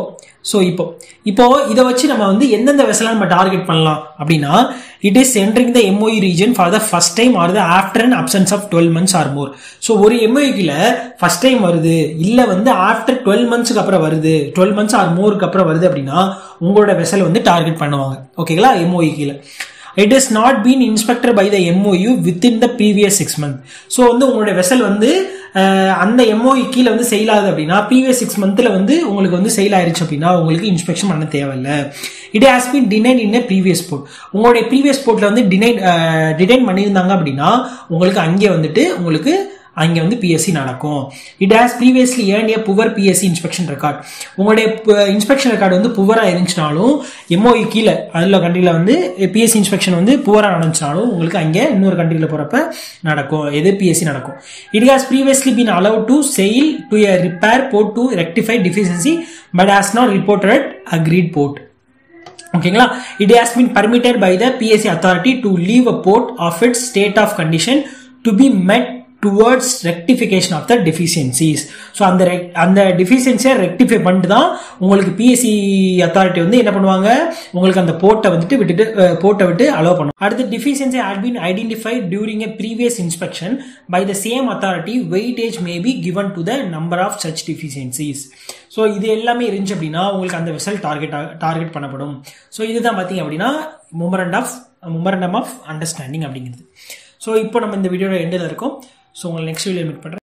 இதை வச்சு நம்ம வந்து எந்தெந்த வெசலாம் நம்ம டார்கெட் பண்ணலாம் அப்படின்னா it is entering the MOU region for the first time or the after an absence of 12 months or more. So ஒரு எம்ஓஇல ஃபர்ஸ்ட் டைம் வருது இல்ல வந்து ஆஃப்டர் 12 months அப்புறம் வருது, 12 months ஆர் மோருக்கு அப்புறம் வருது அப்படின்னா உங்களோட வெசல் வந்து டார்கெட் பண்ணுவாங்க. ஓகேங்களா, எம்ஓஇ கீழே it has not been inspected by the MOU within the previous 6 months. So வந்து உங்களுடைய வெசல் வந்து அந்த எம்ஓஇ கீழே வந்து செயல் ஆகுது அப்படின்னா ப்ரீவியஸ் 6 monthsல வந்து உங்களுக்கு வந்து செயல் ஆயிருச்சு அப்படின்னா உங்களுக்கு இன்ஸ்பெக்ஷன் பண்ண தேவையில்லை. It has been denied in a previous port. உங்களுடைய ப்ரீவியஸ் போர்ட்ல வந்து டினைட் பண்ணியிருந்தாங்க அப்படின்னா உங்களுக்கு அங்கே வந்துட்டு உங்களுக்கு அங்கே வந்து பிஎஸ்சி நடக்கும். It has previously earn A poor BSc inspection record. உங்களுடைய இன்ஸ்பெக்ஷன் ரெக்கார்டு வந்து புவரா இருந்துச்சுனாலும் எம்ஓஇ கீழே அதுல கண்ட்ரில வந்து பிஎஸ்சி இன்ஸ்பெக்ஷன் வந்து புவரா நடந்துச்சுனாலும் உங்களுக்கு அங்கே இன்னொரு கண்ட்ரில போறப்ப நடக்கும், எது பிஎஸ்சி நடக்கும். It has previously been allowed to sail to a repair port to rectify deficiency but has not reported agreed port. ஓகேங்களா. It has been permitted by the PSC authority to leave a port of its state of condition to be met towards rectification of the deficiencies. So அந்த டெஃபிஷியன்சியை rectify பண்ணிட்டு தான் உங்களுக்கு PSC authority வந்து என்ன பண்ணுவாங்க, உங்களுக்கு அந்த போர்ட்டை விட்டு அலோவ் பண்ணும். அடுத்து deficiency had been identified during a previous inspection by the same authority. Weightage may be given to the number of such deficiencies. So இது எல்லாமே இருந்துச்சு அப்படின்னா உங்களுக்கு அந்த வெசல் டார்கெட் பண்ணப்படும். ஸோ இதுதான் பார்த்தீங்க அப்படின்னா மெமரண்டம் ஆஃப் அண்டர்ஸ்டாண்டிங் அப்படிங்கிறது. ஸோ இப்போ நம்ம இந்த வீடியோட எண்டில் இருக்கோம். ஸோ உங்களை நெக்ஸ்ட் வீடியோ மீட் பண்ணுறேன்.